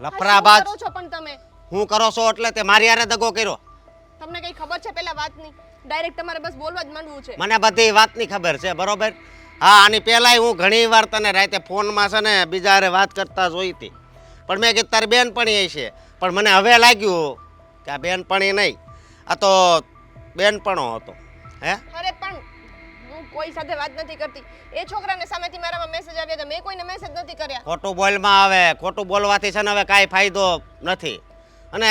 લફરાબાજ કરો છો પણ તમે હું કરો છો એટલે તે મારી હારે દગો કર્યો. તમને કઈ ખબર છે પેલા વાતની? ડાયરેક્ટ તમારે બસ બોલવા જ માંડવું છે. મને બધી વાતની ખબર છે બરોબર. હા આની પહેલાંય હું ઘણી વાર તને રાતે ફોનમાં છે ને બીજા હારે વાત કરતા જોઈ હતી, પણ મેં કીધું તારી બેનપણી છે, પણ મને હવે લાગ્યું કે આ બેનપણી નહીં, આ તો બેનપણો હતો. હે અરે પણ હું કોઈ સાથે વાત નથી કરતી. એ છોકરાને સામેથી મારામાં મેસેજ આવ્યા હતા, મેં કોઈને મેસેજ નથી કર્યા. ખોટું બોલમાં આવે, ખોટું બોલવાથી છે ને હવે કાંઈ ફાયદો નથી. અને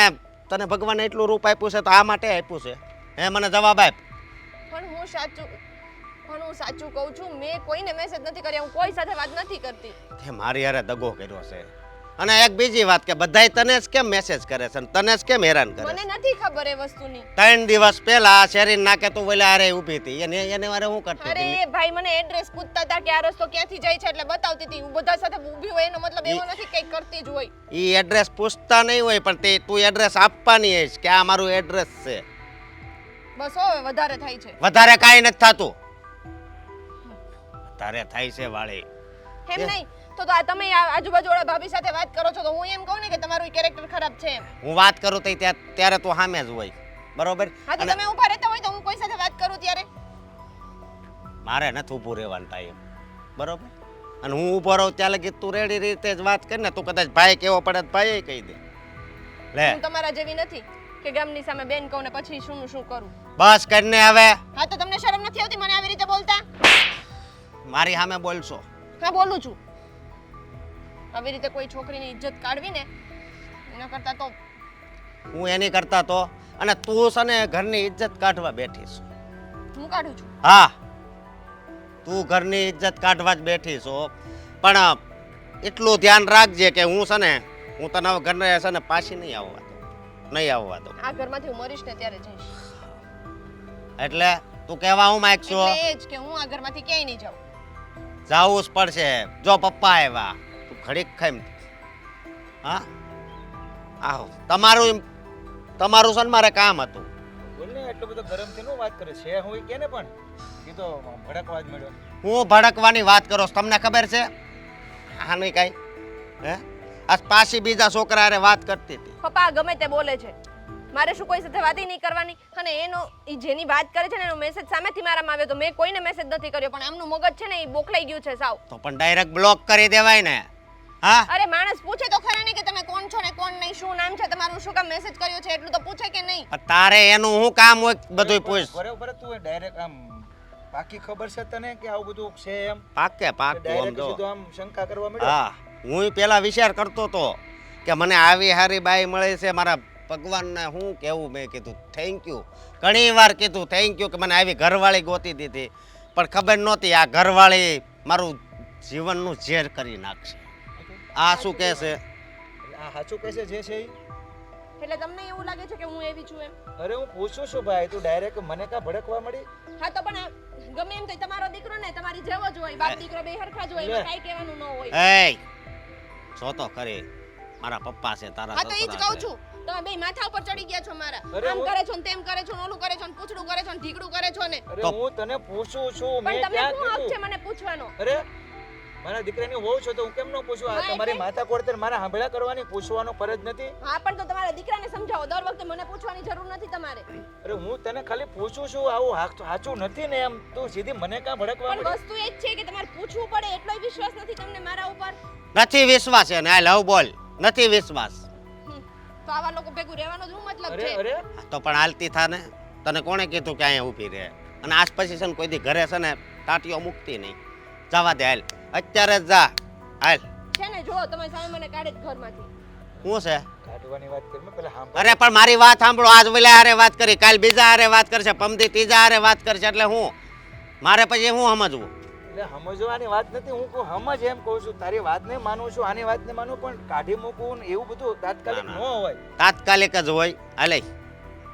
તને ભગવાને એટલું રૂપ આપ્યું છે તો આ માટે આપ્યું છે. હે મને જવાબ આપ. પણ હું સાચું કહું છું, મેં કોઈને મેસેજ નથી કર્યા, હું કોઈ સાથે વાત નથી કરતી. તે મારી હારે દગો કર્યો છે. અને એક બીજી વાત કે બધાય તને જ કેમ મેસેજ કરે છે, તને જ કેમ હેરાન કરે મને છે? નથી ખબર એ વસ્તુની. 3 દિવસ પહેલા શેરીન નાકે તું ઓલા હારે ઊભી હતી, એને વારે હું કરતી અરે હતી? એ ભાઈ મને એડ્રેસ પૂછતા હતા કે આ રસ્તો ક્યાંથી જાય છે એટલે બતાવતી હતી. હું બધા સાથે ઊભી હોય એનો મતલબ એવો નથી કે કંઈક કરતી જ હોય. ઈ એડ્રેસ પૂછતા નહીં હોય, પણ તું એડ્રેસ આપવાની હશ કે આ મારું એડ્રેસ છે. બસ હવે વધારે થાય છે. વધારે કાંઈ નથી થતું. વધારે થાય છે વાળી. એમ નહીં તો આ તમે આજુબાજુવાળા ભાભી સાથે વાત કરો છો તો હું એમ કહું ને કે તમારું કેરેક્ટર ખરાબ છે એમ. હું વાત કરું તો ત્યારે તું સામે જ હોય બરોબર. હા તો તમે ઊભા રહેતા હોય તો હું કોઈ સાથે વાત કરું ત્યારે મારે નથી ઊભું રહેવાનું ટાઈમ બરોબર. અને હું ઊભો રહું ત્યાં લગી તું રેડી રીતે જ વાત કરીને તું કદાચ ભાઈ કેવો પડે તો ભાઈ કહી દે. લે હું તમારા જેવી નથી કે ગામની સામે બેન કહું ને પછી શું કરું. બસ કરીને હવે. હા તો તમને શરમ નથી આવતી મને આવી રીતે બોલતા? મારી સામે બોલશો? હા બોલું છું. આવી રીતે કોઈ છોકરીની ઇજ્જત કાઢવી ને એના કરતા તો હું એની કરતા તો. અને તું છે ને ઘરની ઇજ્જત કાઢવા બેઠી છો. હું કાઢું છું. હા તું ઘરની ઇજ્જત કાઢવા જ બેઠી છો, પણ એટલું ધ્યાન રાખજે કે હું છે ને હું તને હવે ઘરને છે ને પાછી નહીં આવવા દો. આ ઘરમાંથી હું મરીશ ને ત્યારે જઈશ. એટલે તું કહેવા હું માંગશો? એટલે એ જ કે હું આ ઘરમાંથી ક્યાંય નહીં જાઉં. જાવું જ પડશે. જો પપ્પા આવ્યા તું ઘડીક ખાઈ. હા આહો તમારું છે ને મારે કામ હતું. બોલને એટલો બધો ગરમથી નું વાત કરે છે હું કે ને પણ એ તો ભડકવા જ મળ્યો. હું ભડકવાની વાત કરો છો? તમને ખબર છે હા નહીં કાંઈ? હે આજ પાછી બીજા છોકરા હારે વાત કરતી હતી. પપ્પા ગમે તે બોલે છે, મારે શું કોઈ સાથે વાત નહીં કરવાની? અને જેની વાત કરે છે ને એનો મેસેજ સામેથી મારામાં આવ્યો તો મેં કોઈને મેસેજ નથી કર્યો, પણ આમનું મગજ છે ને એ બોખલાઈ ગયું છે સાવ. તો પણ ડાયરેક્ટ બ્લોક કરી દેવાય ને. હા અરે માણસ પૂછે તો ખરા ને કે તમે કોણ છો ને કોણ નહીં, શું નામ છે તમારું, શું કામ મેસેજ કર્યો છે, એટલું તો પૂછે કે નહીં? તારે એનું હું કામ હોય બધું પૂછ. બરાબર તું ડાયરેક્ટ આમ પાકી ખબર છે તને કે આવું બધું છે એમ? પાકે આમ ડાયરેક્ટ જો. સીધો આમ શંકા કરવા મળ્યો. હા હું પેલા વિચાર કરતો તો કે મને આવી હારી બાઈ મળે છે, મારા ભગવાનને હું કેવું. મેં કીધું થેન્ક યુ, ઘણી વાર કીધું થેન્ક યુ કે મને આવી ઘરવાળી ગોતી દીધી, પણ ખબર નહોતી આ ઘરવાળી મારું જીવનનું ઝેર કરી નાખશે. આ શું કહે છે? આ સાચું કહે છે જે છે ઈ? એટલે તમને એવું લાગે છે કે હું એવી છું એમ? અરે હું પૂછું છું ભાઈ, તું ડાયરેક્ટ મને કા ભડકવા મળી? હા તો પણ ગમે એમ તો તમારો દીકરો ને તમારી જેવો જ હોય, બાપ દીકરો બે હરખા જ હોય, એમાં કાંઈ કહેવાનું ન હોય. એ જો તો ખરી મારા પપ્પા છે તારા હા તો ઈ જ સસરા કહું છે. છું, તમે બે માથા ઉપર ચડી ગયા છો મારા. અરે આમ હું- કરે છો ને તેમ કરે છો ને ઓલું કરે છો ને પૂછડું કરે છો ને ઢીકડું કરે છો ને. અરે તો- હું તને પૂછું છું, મેં પણ તમને ક્યાં શું હક છે કીધું? મને પૂછવાનો? અરે મારા દીકરાની વહુ છો તો હું કેમ ન પૂછું? આ હા, તમારી એટલે? માથા કોડતર મારા હાંભળા કરવાની પૂછવાનો ફરજ નથી? હા પણ તો તમારા દીકરાને સમજાવો, દર વખતે મને પૂછવાની જરૂર નથી તમારે. અરે હું તને ખાલી પૂછું છું, આવું સાચું નથી ને એમ તું સીધી મને કાં ભડકવા પણ મળી? વસ્તુ એ જ છે કે તમારે પૂછવું પડે, એટલોય વિશ્વાસ નથી તમને મારા ઉપર. નથી વિશ્વાસ છે ને આ લવ બોલ નથી વિશ્વાસ. તો આવા લોકો ભેગું રહેવાનો જ શું મતલબ અરે છે? અરે તો પણ હાલતી થા ને. તને કોણે કીધું કે અહીંયા ઊભી રહે? અને આજ પછી છે ને કોઈ દી ઘરે છે ને ટાટીઓ મૂકતી નહીં. જવા દે હાલ, અત્યારે જ જા હાલ. છે ને જો તમે સામે મને કાઢે જ ઘરમાંથી. શું છે? કાઢવાની વાત કરી મેં પેલા સાંભળ. અરે પણ મારી વાત સાંભળો. આજ ઓલા હારે વાત કરી, કાલ બીજા હારે વાત કરશે, પમદી ત્રીજા હારે વાત કરશે, એટલે હું મારે પછી હું સમજવું? એટલે સમજવાની વાત નથી, હું કહું સમજ એમ કહું છું. તારી વાતને માનું છું, આની વાતને માનું, પણ કાઢી મૂકવું ને એવું બધું તાત્કાલિક ના, ન ના. હોય. તાત્કાલિક જ હોય. હાલે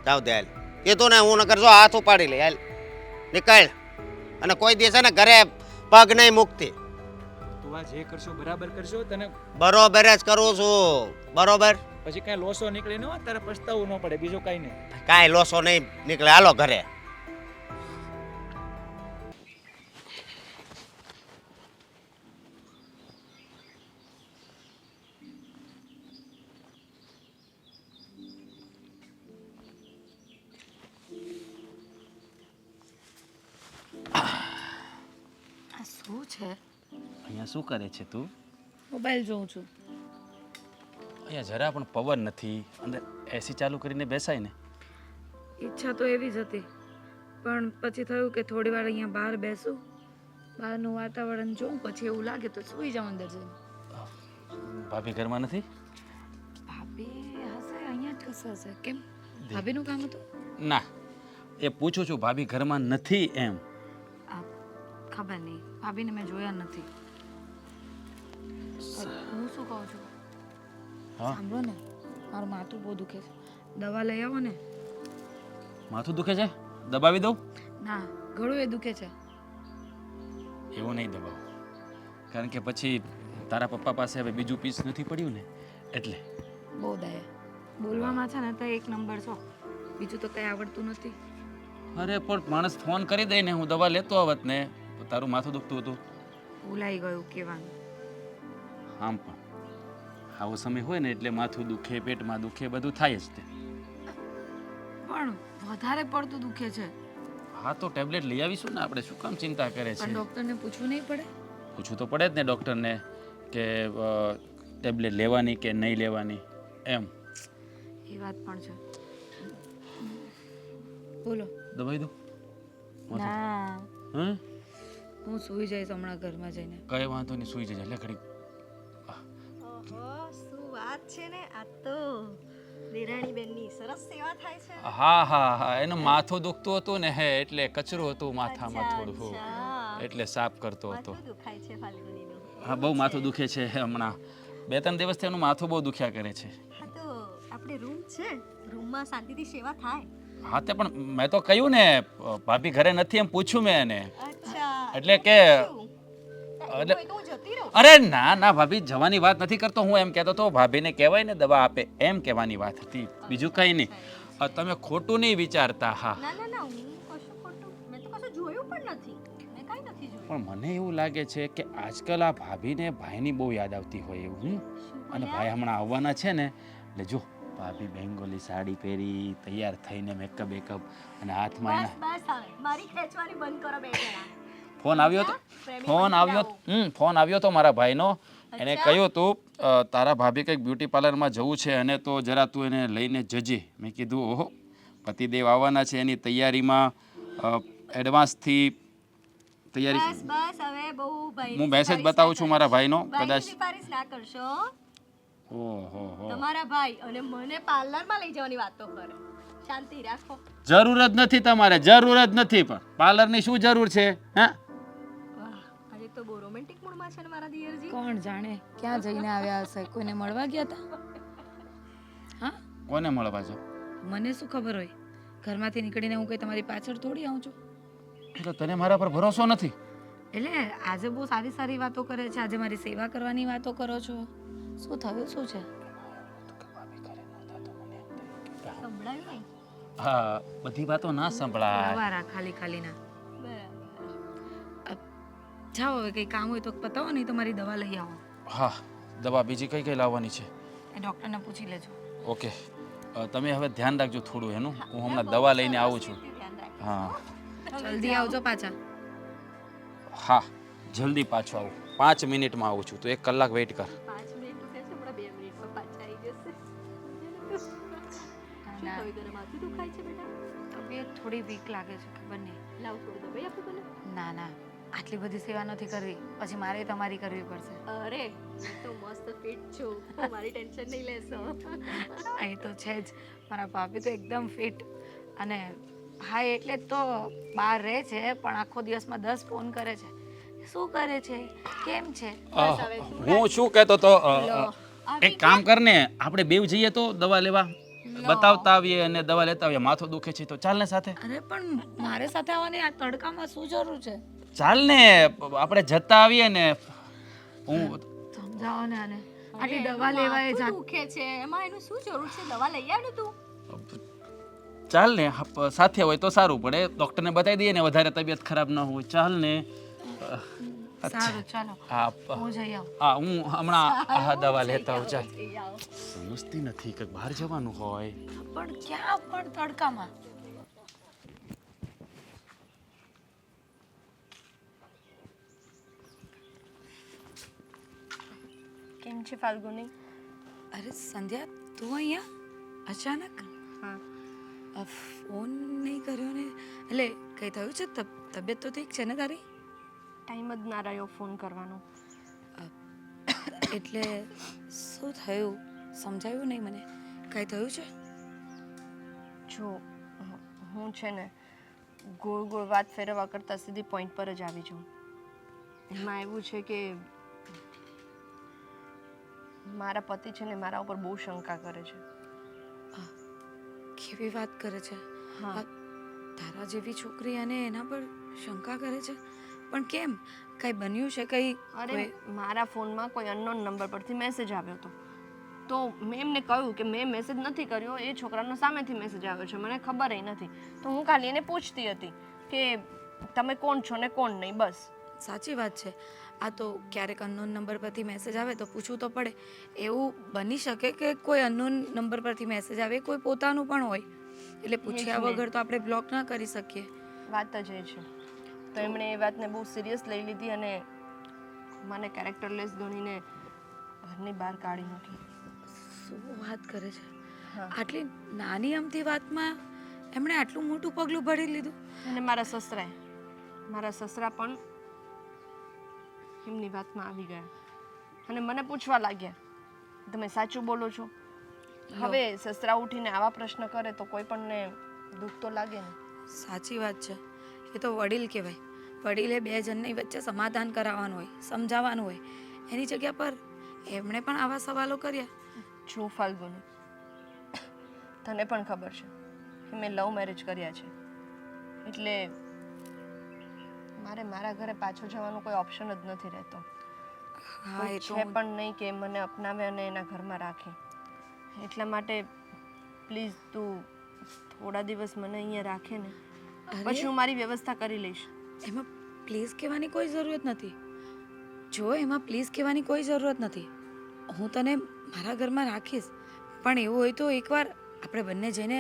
જાવ દે હાલ. કીધું ને હું નકર જો હાથ ઉપાડી લે. હાલ નીકળ. અને કોઈ દિવસ ને ઘરે પગ નહીં મૂકતી. તું આ જે કરશો બરાબર કરશો, તને બરોબર જ કરું છું. બરોબર પછી કાંઈ લોસો નીકળે ન હોય, તારે પછતાવું ન પડે, બીજું કાંઈ નહીં. કાંઈ લોસો નહીં નીકળે. હાલો ઘરે. શું છે? અહીંયા શું કરે છે તું? મોબાઈલ જોઉં છું. અહીંયા જરા પણ પવન નથી, અંદર એસી ચાલુ કરીને બેસાય ને. ઈચ્છા તો એવી જ હતી, પણ પછી થયું કે થોડી વાર અહીંયા બહાર બેસું, બહારનું વાતાવરણ જોઉં, પછી એવું લાગે તો સૂઈ જાઉં અંદર જઈને. ભાભી ઘરમાં નથી? ભાભી હશે, અહીંયા જ હશે. કેમ, ભાભીનું કામ હતું? ના, એ પૂછું છું ભાભી ઘરમાં નથી એમ. આ ખબર નહીં, ભાભીને મેં જોયા નથી. હું શું કહું છું, હા સાંભળો ને, મારું માથું બહુ દુખે છે, દવા લઈ આવો ને. માથું દુખે છે? દબાવી દઉં? ના, ગળું એ દુખે છે. એવું નહીં દબાવ, કારણ કે પછી તારા પપ્પા પાસે હવે બીજું પીસ નથી પડ્યું ને એટલે. બહુ દયા, બોલવામાં છે ને તો એક નંબર છો, બીજું તો કંઈ આવડતું નથી. અરે પણ માણસ ફોન કરી દે ને, હું દવા લેતો આવત ને, તારું માથું દુખતું હતું. ભૂલાઈ ગયું કહેવાનું. આમ પણ આવો સમય હોય ને એટલે માથું દુખે, પેટમાં દુખે, બધું થાય જ તે. પણ વધારે પડતું દુખે છે. હા તો ટેબ્લેટ લઈ આવીશું ને આપણે, શું કામ ચિંતા કરે છે? પણ ડૉક્ટરને પૂછવું નહીં પડે? પૂછવું તો પડે જ ને ડૉક્ટરને કે ટેબ્લેટ લેવાની કે નહીં લેવાની એમ. એ વાત પણ છે. બોલો. દબાઈ દો. ના, હા હું સૂઈ જઈશ હમણાં ઘરમાં જઈને. કઈ વાંધો નહીં, સૂઈ જજે. એટલે ઘડી ઓહો, શું વાત છે ને, આ તો દેરાણી બેનની સરસ સેવા થાય છે. હા હા હા, એનું માથું દુખતું હતું ને, હે એટલે કચરું હતું માથામાં થોડું, અચ્છા. એટલે સાફ કરતો હતો. માથું દુખાય છે ફાલ્ગુનીનું. હા, બહુ માથું દુખે છે હમણાં. 2-3 દિવસથી એનું માથું બહુ દુખ્યા કરે છે. હા તો આપણે રૂમ છે, રૂમમાં શાંતિથી સેવા થાય. હા તે પણ મેં તો કહ્યું ને ભાભી ઘરે નથી એમ પૂછ્યું મેં એને. અચ્છા, એટલે કે એવું એટલે હોય તો હું જતી રહું. અરે ના ના ભાભી, જવાની વાત નથી કરતો હું. એમ કહેતો તો ભાભીને કહેવાય ને દવા આપે, એમ કહેવાની વાત હતી, બીજું કંઈ નહીં. તમે ખોટું નહીં વિચારતા. હા ના ના ના, હું કશું ખોટું, મેં તો કશું જોયું પણ નથી, મેં કાંઈ નથી જોયું. પણ મને એવું લાગે છે કે આજકાલ આ ભાભીને ભાઈની બહુ યાદ આવતી હોય એવું. અને ભાઈ હમણાં આવવાના છે ને, એટલે જો ભાભી બેંગોલી સાડી પહેરી, તૈયાર થઈને મેકઅપ બેકઅપ અને હાથમાં બસ એના બસ, હવે મારી ખેંચવાની બંધ કરો બે જણા. ફોન આવ્યો તો પ્રેમી ફોન બની આવ્યો જાઓ. ફોન આવ્યો તો મારા ભાઈનો. એને કહ્યું તું તારા ભાભી કંઈક બ્યુટી પાર્લરમાં જવું છે અને તો જરા તું એને લઈને જજે. મેં કીધું ઓહો, પતિદેવ આવવાના છે, એની તૈયારીમાં એડવાન્સથી તૈયારી. બસ બસ, હવે બહુ ભાઈ હું મેસેજ બતાવું છું મારા ભાઈનો. કદાચ સિફારિશ ના કરશો. ઓહો હો, તમારા ભાઈ અને મને પાર્લરમાં લઈ જવાની વાતો કરે. શાંતિ રાખો. જરૂર જ નથી તમારે, જરૂર જ નથી. પણ પાર્લરની શું જરૂર છે? હા, વાહ, આજે તો બહુ રોમેન્ટિક મૂડમાં છે ને મારા દિયરજી. કોણ જાણે ક્યાં જઈને આવ્યા હશે, કોઈને મળવા ગયા હતા? હા, કોને મળવા છો? મને શું ખબર હોય, ઘરમાંથી નીકળીને હું કઈ તમારી પાછળ થોડી આવું છું. એટલે તને મારા પર ભરોસો નથી? એટલે આજે બહુ સારી સારી વાતો કરે છે, આજે મારી સેવા કરવાની વાતો કરો છો. શું થયું, શું છે? સંભળાયું નહીં? હા, બધી વાતો ના સંભળાય. લવારા ખાલી ખાલીના. બરાબર. જાઓ, હવે કંઈ કામ હોય તો પતાવો, નહીં તો મારી દવા લઈ આવો. હા, દવા બીજી કઈ કઈ લાવવાની છે? એ ડૉક્ટરને પૂછી લેજો. ઓકે, તમે હવે ધ્યાન રાખજો થોડું એનું. હું હમણાં દવા લઈને આવું છું. ધ્યાન રાખજો. હા જલ્દી આવજો પાછા. હા, જલ્દી પાછો આવું. 5 મિનિટમાં આવું છું, તો 1 કલાક વેઇટ કર. 5 મિનિટ તો કહે છે, હમણાં 2 મિનિટમાં પાછા આવી જશે. શું થયું, તને માથું દુખાય છે બેટા? તબિયત થોડી વીક લાગે છે, ખબર નહીં. લાવ થોડું દવાઈ આપું તને. ના ના, આટલી બધી સેવા નથી કરવી, પછી મારે તમારી કરવી પડશે. અરે હું તો મસ્ત ફિટ છું, મારી ટેન્શન નહીં લેશો. એ તો છે જ, મારા ભાભી તો એકદમ ફિટ. અને હા, એટલે જ તો બહાર રહે છે, પણ આખો દિવસમાં 10 ફોન કરે છે. શું કરે છે, કેમ છે? હું શું કહેતો તો એક કામ કર ને, આપણે બેવ જઈએ તો દવા લેવા, બતાવતા આવીએ અને દવા લેતા આવીએ. માથું દુખે છે તો ચાલ ને સાથે. અરે પણ મારે સાથે આવવાની આ તડકામાં શું જરૂર છે? ચાલ ને, આપણે જતા આવીએ ને. હું સમજાવો ને આને, આટલી દવા લેવાય માથું જા. દુખે છે, એમાં એનું શું જરૂર છે? દવા લઈ આવ ને તું. ચાલ ને, સાથે હોય તો સારું પડે. ડૉક્ટરને બતાવી દઈએ ને, વધારે તબિયત ખરાબ ન હોય. ચાલ ને. સારું, ચાલો હા હું જઈ આવું. હા, હું હમણાં આ દવા લેતા આવું. ચાલ. જઈ આવો. સમજતી નથી કે બહાર જવાનું હોય. પણ ક્યાં પણ તડકામાં? કેમ છે ફાલ્ગુની? અરે સંધ્યા તું અહીંયા અચાનક હા, ફોન નહીં કર્યો ને? એટલે કંઈ થયું છે? તબિયત તો ઠીક છે ને તારી? ટાઈમ જ ના રહ્યો ફોન કરવાનો. એટલે શું થયું? સમજાયું નહીં મને. કાંઈ થયું છે? જો હું છે ને ગોળ ગોળ વાત ફેરવવા કરતાં સીધી પોઈન્ટ પર જ આવી જાઉં. એમાં એવું છે કે મારા પતિ છે ને મારા ઉપર બહુ શંકા કરે છે. કેવી વાત કરે છે? હા. તારા જેવી છોકરી અને એના પર શંકા કરે છે? પણ કેમ? કઈ બન્યું છે? કઈ? અરે મારા ફોનમાં કોઈ અનનોન નંબર પરથી મેસેજ આવ્યો હતો, તો મેં એમને કહ્યું કે મેં મેસેજ નથી કર્યો, એ છોકરાનો સામેથી મેસેજ આવ્યો છે, મને ખબર નથી. તો હું ખાલી એને પૂછતી હતી કે તમે કોણ છો ને કોણ નહીં, બસ. સાચી વાત છે. આ તો ક્યારેક અનનોન નંબર પરથી મેસેજ આવે તો પૂછવું તો પડે. એવું બની શકે કે કોઈ અનનોન નંબર પરથી મેસેજ આવે, કોઈ પોતાનું પણ હોય, એટલે પૂછ્યા વગર તો આપણે બ્લોક ના કરી શકીએ. વાત જ એ છે. તો એમણે એ વાતને બહુ સિરિયસ લઈ લીધી અને મને કેરેક્ટરલેસ ગણીને ઘરની બહાર કાઢી મૂકી. શું વાત કરે છે? હા. આટલી નાની અમથી વાતમાં એમણે આટલું મોટું પગલું ભરી લીધું? અને મારા સસરા પણ એમની વાતમાં આવી ગયા અને મને પૂછવા લાગ્યા, તમે સાચું બોલો છો? હવે સસરા ઉઠીને આવા પ્રશ્ન કરે તો કોઈ પણને દુઃખ તો લાગે ને. સાચી વાત છે. એ તો વડીલ કહેવાય. વડીલે બે જણની વચ્ચે સમાધાન કરાવવાનું હોય, સમજાવવાનું હોય. એની જગ્યા પર એમણે પણ આવા સવાલો કર્યા. જો ફાલ્ગુની, તને પણ ખબર છે કે મેં લવ મેરેજ કર્યા છે, એટલે મારે મારા ઘરે પાછો જવાનો કોઈ ઓપ્શન જ નથી રહેતો. હા, એ કોઈ તો છે પણ નહીં કે મને અપનાવે અને એના ઘરમાં રાખે. એટલા માટે પ્લીઝ તું થોડા દિવસ મને અહીંયા રાખે ને, પછી હું મારી વ્યવસ્થા કરી લઈશ. એમાં પ્લીઝ કહેવાની કોઈ જરૂરત નથી. જો એમાં પ્લીઝ કહેવાની કોઈ જરૂરત નથી. હું તને મારા ઘરમાં રાખીશ, પણ એવું હોય તો એકવાર આપણે બંને જઈને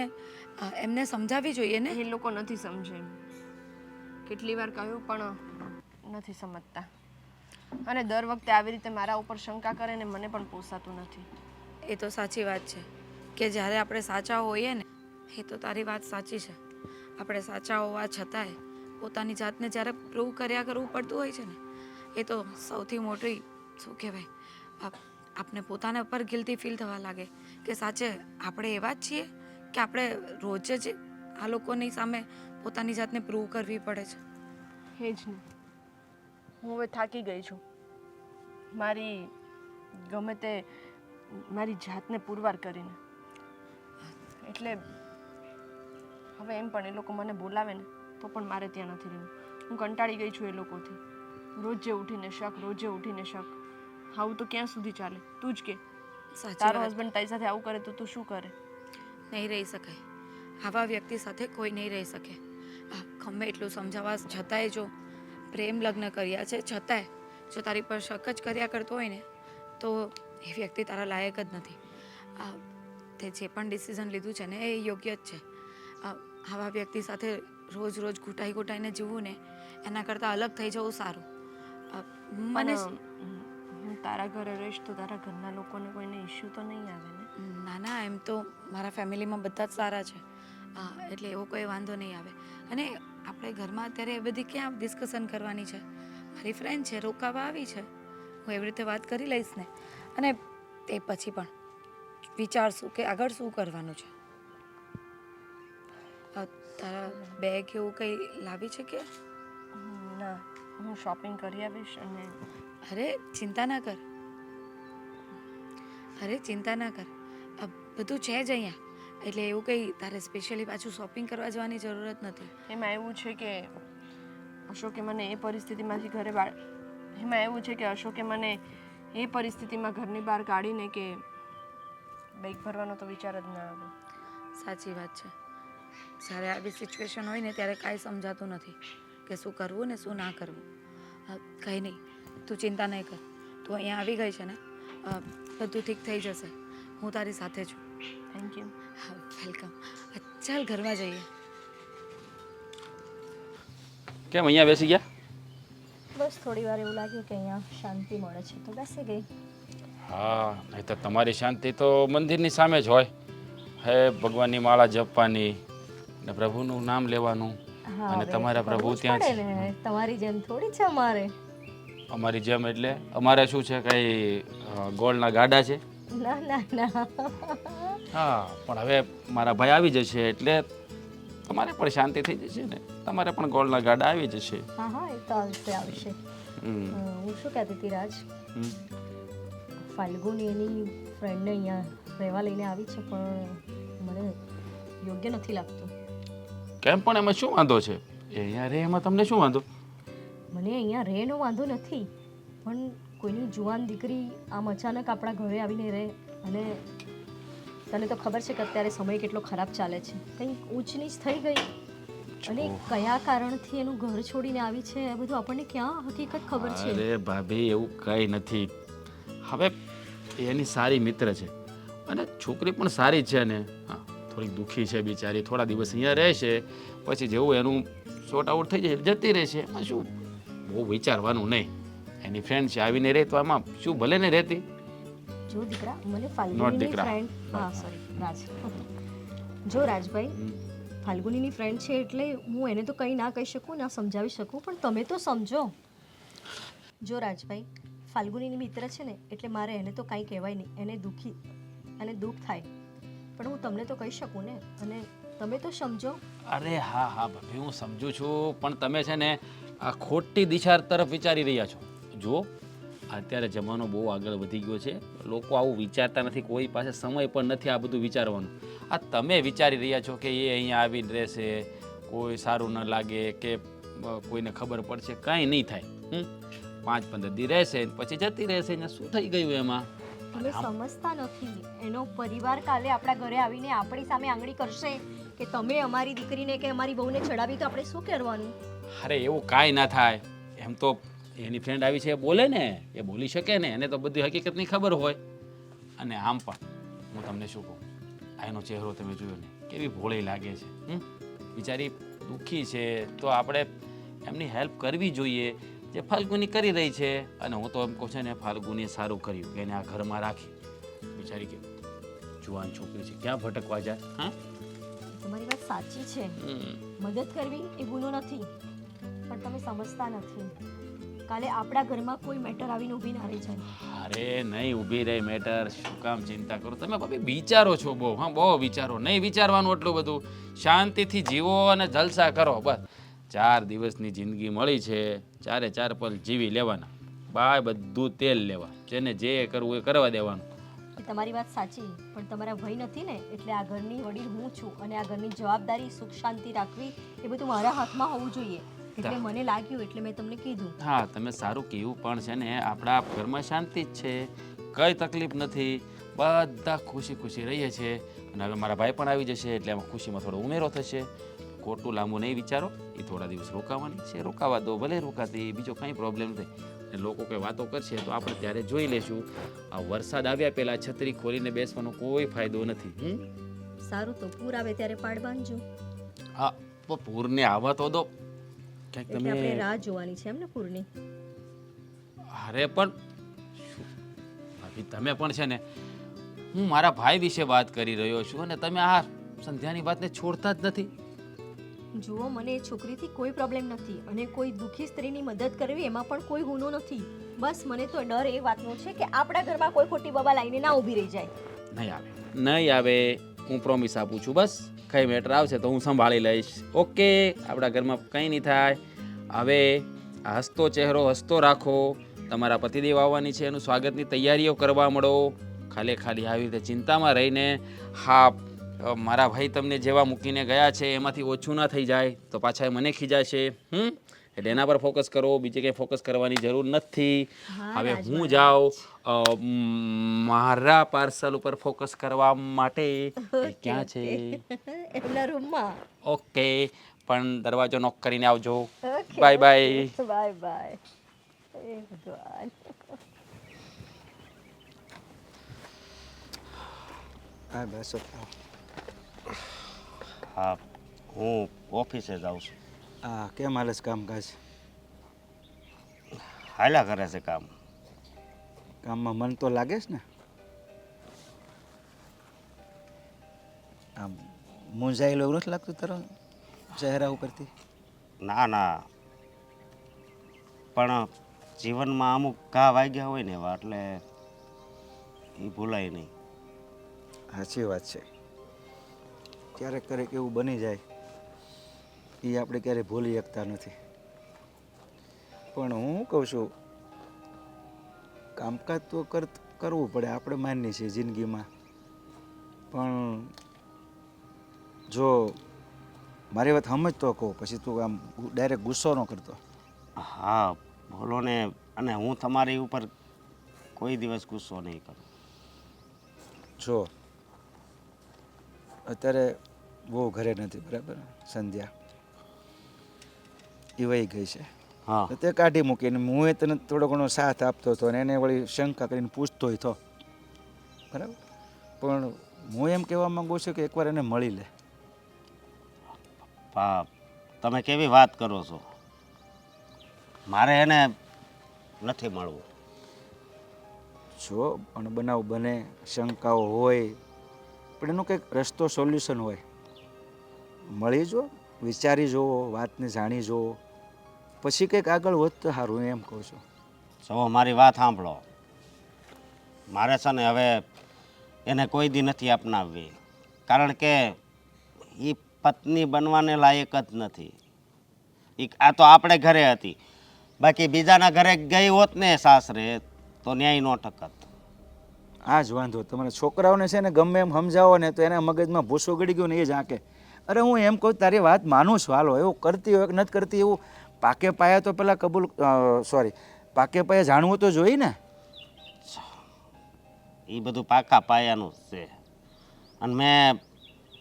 એમને સમજાવવી જોઈએ ને. એ લોકો નથી સમજે એમ. કેટલી વાર કહ્યું પણ નથી સમજતા, અને દર વખતે આવી રીતે મારા ઉપર શંકા કરે ને મને પણ પોસાતું નથી. એ તો સાચી વાત છે કે જ્યારે આપણે સાચા હોઈએ ને, એ તો તારી વાત સાચી છે. આપણે સાચા હોવા છતાંય પોતાની જાતને જ્યારે પ્રૂવ કર્યા કરવું પડતું હોય છે ને, એ તો સૌથી મોટી શું કહેવાય, આપણે પોતાના પર ગિલ્ટી ફીલ થવા લાગે કે સાચે આપણે એવા જ છીએ કે આપણે રોજ જ આ લોકોની સામે પોતાની જાતને પ્રૂવ કરવી પડે છે. એ જ ને, હું હવે થાકી ગઈ છું મારી ગમે તે મારી જાતને પુરવાર કરીને. એટલે હવે એમ પણ એ લોકો મને બોલાવે ને તો પણ મારે ત્યાં નથી રહેવું. હું કંટાળી ગઈ છું એ લોકોથી. રોજે ઉઠીને શક. આવું તો ક્યાં સુધી ચાલે? તું જ કે. સાચી તારો વાત. હસબન્ડ તારી સાથે આવું કરે તો તું શું કરે? નહીં રહી શકાય. આવા વ્યક્તિ સાથે કોઈ નહીં રહી શકે. ગમે એટલું સમજાવવા છતાંય જો પ્રેમ લગ્ન કર્યા છે છતાંય જો તારી પર શક જ કર્યા કરતો હોય ને, તો એ વ્યક્તિ તારા લાયક જ નથી. તે જે પણ ડિસિઝન લીધું છે ને એ યોગ્ય જ છે. આવા વ્યક્તિ સાથે રોજ રોજ ઘૂંટાઈને જીવવું ને એના કરતાં અલગ થઈ જવું સારું. મને હું તારા ઘરે રહીશ તો તારા ઘરના લોકોને કોઈને ઇશ્યુ તો નહીં આવે ને? ના ના, એમ તો મારા ફેમિલીમાં બધા જ સારા છે, એટલે એવો કોઈ વાંધો નહીં આવે. અને આપણે ઘરમાં અત્યારે એ બધી ક્યાં ડિસ્કશન કરવાની છે? મારી ફ્રેન્ડ છે, રોકાવા આવી છે, હું એવી રીતે વાત કરી લઈશ ને. અને તે પછી પણ વિચારશું કે આગળ શું કરવાનું છે. તારા બેગ એવું કંઈ લાવી છે કે? ના, હું શોપિંગ કરી આવીશ. અને અરે ચિંતા ના કર. બધું છે જ અહીંયા, એટલે એવું કંઈ તારે સ્પેશિયલી પાછું શોપિંગ કરવા જવાની જરૂરત નથી. એમાં એવું છે કે અશોકે મને એ પરિસ્થિતિમાંથી ઘરની બહાર કાઢીને કે બેગ ભરવાનો તો વિચાર જ ના આવે. સાચી વાત છે. જ્યારે આવી સિચ્યુએશન હોય ને ત્યારે કાંઈ સમજાતું નથી કે શું કરવું ને શું ના કરવું. કંઈ નહીં, તું ચિંતા નહીં કર. તું અહીંયા આવી ગઈ છે ને, બધું ઠીક થઈ જશે. હું તારી સાથે છું. Thank you. વેલકમ. ચાલ ઘરમાં જઈએ. કેમ અહીંયા બેસી ગયા? બસ થોડી વાર એવું લાગ્યું કે અહીંયા શાંતિ મળે છે તો બેસી ગઈ. હા નહીં તો તમારી શાંતિ તો મંદિરની સામે જ હોય. હે ભગવાનની માળા જપવાની ને પ્રભુનું નામ લેવાનું. હા, અને હવે તમારા કરવું પ્રભુ જ ત્યાં પડે છે. ને. તમારી જેમ થોડી છે અમારે. અમારી જેમ એટલે અમારે શું છે કંઈ ગોળના ગાડા છે? ના ના ના. હા પણ હવે મારા ભાઈ આવી જશે એટલે તમારે પણ શાંતિ થઈ જશે ને. તમારે પણ ગોળના ગાડા આવી જશે. હા હા, એ તો આવશે આવશે. હમ. હું શું કહેતી હતી રાજ, હમ. ફાલ્ગુની એની ફ્રેન્ડને અહીંયા રહેવા લઈને આવી છે, પણ મને યોગ્ય નથી લાગતું. કેમ પણ એમાં શું વાંધો છે? એ અહીંયા રે એમાં તમને શું વાંધો? મને અહીંયા રહેનો વાંધો નથી, પણ કોઈની જુવાન દીકરી આમ અચાનક આપણા ઘરે આવીને રહે, અને તને તો ખબર છે કે અત્યારે સમય કેટલો ખરાબ ચાલે છે, કંઈક ઊંચ નીચ થઈ ગઈ અને કયા કારણથી એનું ઘર છોડીને આવી છે એ બધું આપણને ક્યાં હકીકત ખબર છે. અરે ભાભી એવું કંઈ નથી. હવે એની સારી મિત્ર છે અને છોકરી પણ સારી છે ને હા થોડીક દુઃખી છે બિચારી. થોડા દિવસ અહીંયા રહેશે પછી જેવું એનું શોર્ટ આઉટ થઈ જાય જતી રહેશે. એમાં શું બહુ વિચારવાનું નહીં. એની ફ્રેન્ડ છે આવીને રહે તો આમાં શું ભલે ને રહેતી. જો દીકરા, મને Not ફાલ્ગુનીની દીકરા. ફ્રેન્ડ, હા સોરી રાજ, જો રાજભાઈ ફાલ્ગુનીની ફ્રેન્ડ છે એટલે હું એને તો કંઈ ના કહી શકું, ના સમજાવી શકું, પણ તમે તો સમજો. જો રાજભાઈ, ફાલ્ગુનીની મિત્ર છે ને એટલે મારે એને તો કાંઈ કહેવાય નહીં, એને દુઃખી અને દુઃખ થાય, પણ હું તમને તો કહી શકું ને, અને તમે તો સમજો. અરે હા હા ભાભી હું સમજુ છું પણ તમે છે ને આ ખોટી દિશા તરફ વિચારી રહ્યા છો. જુઓ અત્યારે જમાનો બહુ આગળ વધી ગયો છે. લોકો આવું વિચારતા નથી. કોઈ પાસે સમય પણ નથી આ બધું વિચારવાનું. આ તમે વિચારી રહ્યા છો કે એ અહીંયા આવીને રહેશે, કોઈ સારું ન લાગે કે કોઈને ખબર પડશે, કાંઈ નહીં થાય. 5-15 દી રહેશે પછી જતી રહેશે ને શું થઈ ગયું એમાં? તમે સમજતા નથી. એનો પરિવાર કાલે આપણા ઘરે આવીને આપણી સામે આંગળી કરશે કે તમે અમારી દીકરીને કે અમારી બહુને ચડાવી, તો આપણે શું કરવાનું? અરે એવું કાંઈ ના થાય. એમ તો એની ફ્રેન્ડ આવી છે એ બોલે ને, એ બોલી શકે ને, એને તો બધી હકીકતની ખબર હોય. અને આમ પણ હું તમને શું કહું, આ એનો ચહેરો તમે જોયો ને કેવી ભોળી લાગે છે. બિચારી દુઃખી છે તો આપણે એમની હેલ્પ કરવી જોઈએ જે ફાલ્ગુની કરી રહી છે. અને હું તો એમ કહું છું ને ફાલ્ગુનીએ સારું કર્યું કે એને આ ઘરમાં રાખી. બિચારી કે જુવાન છોકરી છે ક્યાં ભટકવા જાય. હા તમારી વાત સાચી છે, મદદ કરવી એ ગુનો નથી, પણ તમે સમજતા નથી. કાલે આપણા ઘરમાં કોઈ મેટર આવીને ઊભી ના રહી જાય. અરે નહીં ઊભી રહી મેટર. શું કામ ચિંતા કરો તમે ભાભી? વિચારો છો બહુ. હા બહુ વિચારો. નહીં વિચારવાનું એટલું બધું. શાંતિથી જીવો અને જલસા કરો બસ. 4 દિવસની જિંદગી મળી છે, 4 પલ જીવી લેવાના. બાય બધું તેલ લેવા. જેને જે કરવું એ કરવા દેવાનું. એ તમારી વાત સાચી, પણ તમારા ભય નથી ને, એટલે આ ઘરની વડીલ હું છું અને આ ઘરની જવાબદારી સુખ શાંતિ રાખવી એ બધું મારા હાથમાં હોવું જોઈએ. એટલે મને લાગ્યું એટલે મેં તમને કીધું. હા તમે સારું કીધું પણ છે ને આપણા ઘરમાં શાંતિ જ છે, કઈ તકલીફ નથી, બધા ખુશી ખુશી રહીએ છીએ. અને હવે મારા ભાઈ પણ આવી જશે એટલે એમાં ખુશીમાં થોડો ઉમેરો થશે. ખોટું લાંબુ નહીં વિચારો. એ થોડા દિવસ રોકાવાની છે, રોકાવા દો, ભલે રોકાતી, બીજો કંઈ પ્રોબ્લેમ નથી. અને લોકો કંઈ વાતો કરશે તો આપણે ત્યારે જોઈ લેશું. આ વરસાદ આવ્યા પહેલાં છત્રી ખોલીને બેસવાનો કોઈ ફાયદો નથી. સારું, તો પૂર આવે ત્યારે પાડ બાંધજો. હા તો પૂરને આવવા તો દો. ક્યાંક એટલે આપણે તમે રાહ જોવાની છે એમ ને પૂરની? અરે પણ ભાભી તમે પણ છે ને, હું મારા ભાઈ વિશે વાત કરી રહ્યો છું અને તમે આ સંધ્યાની વાતને છોડતા જ નથી. જુઓ, મને એ છોકરીથી કોઈ પ્રોબ્લેમ નથી અને કોઈ દુઃખી સ્ત્રીની મદદ કરવી એમાં પણ કોઈ ગુનો નથી. બસ મને તો ડર એ વાતનો છે કે આપણા ઘરમાં કોઈ ખોટી બબા લાઈને ના ઊભી રહી જાય. નહીં આવે, નહીં આવે, હું પ્રોમિસ આપું છું. બસ કઈ મેટર આવશે તો હું સંભાળી લઈશ. ઓકે, આપણા ઘરમાં કંઈ નહીં થાય. હવે આ હસતો ચહેરો હસતો રાખો. તમારા પતિદેવ આવવાની છે એનું સ્વાગતની તૈયારીઓ કરવા મળો. ખાલી આવી રીતે ચિંતામાં રહીને હા મારા ભાઈ તમને જેવા મૂકીને ગયા છે એમાંથી ઓછું ના થઈ જાય તો પાછા મને ખીજાશે. એટલે એના પર ફોકસ કરો, બીજે કંઈ ફોકસ કરવાની જરૂર નથી. હવે હું જાઉં મારા પાર્સલ ઉપર ફોકસ કરવા માટે. એ ક્યાં છે? એમના રૂમમાં. ઓકે, પણ દરવાજો નોક કરીને આવજો. Bye bye. Bye bye. એ ભગવાન. હા બેસો. હા હું ઓફિસે જાઉં છું. હા કેમ હાલે છે કામકાજ? હાલ્યા કરે છે કામ. કામમાં મન તો લાગે છે ને? આમ મૂંઝાયેલો એવું નથી લાગતું તારો ચહેરા ઉપરથી? ના ના, પણ જીવનમાં અમુક ઘા વાગ્યા હોય ને એવા, એટલે એ ભૂલાય નહીં. સાચી વાત છે. ક્યારેક ક્યારેક એવું બની જાય એ આપણે ક્યારેય ભૂલી શકતા નથી. પણ હું કહું છું, કામકાજ તો કરવું પડે, આપણે માનીએ છીએ જિંદગીમાં. પણ જો મારી વાત સમજતો કહું, પછી તું આમ ડાયરેક્ટ ગુસ્સો ન કરતો. હા બોલો ને, અને હું તમારી ઉપર કોઈ દિવસ ગુસ્સો નહીં કરું. જો અત્યારે બહુ ઘરે નથી, બરાબર? સંધ્યા એ વહી ગઈ છે. હા તો તે કાઢી મૂકીને હું તને થોડો ઘણો સાથ આપતો હતો અને એને વળી શંકા કરીને પૂછતો હતો, બરાબર? પણ હું એમ કહેવા માંગુ છું કે એકવાર એને મળી લે. પા તમે કેવી વાત કરો છો? મારે એને નથી મળવું. જો પણ બનાવ બને, શંકાઓ હોય, પણ એનો કંઈક રસ્તો, સોલ્યુશન હોય. મળી જો, વિચારી જુઓ, વાતને જાણી જુઓ, પછી કંઈક આગળ વધતો સારું, એમ કહું છું. જો મારી વાત સાંભળો, મારે છે ને હવે એને કોઈ દી નથી અપનાવવી, કારણ કે એ પત્ની બનવાને લાયક જ નથી. આ તો આપણે ઘરે હતી, બાકી બીજાના ઘરે ગઈ હોત ને સાસરે, તો ન્યાય ન ટકત. આ જ વાંધો. તમારા છોકરાઓને છે ને ગમે એમ સમજાવો ને તો એના મગજમાં ભૂસો ગળી ગયો ને એ જ આંકે. અરે હું એમ કહું, તારી વાત માનું છું, હાલો એવું કરતી હોય કે નથી કરતી, એવું પાકે પાયા તો પહેલાં પાકે પાયા જાણવું તો જોઈએ ને. એ બધું પાકા પાયાનું જ છે. અને મેં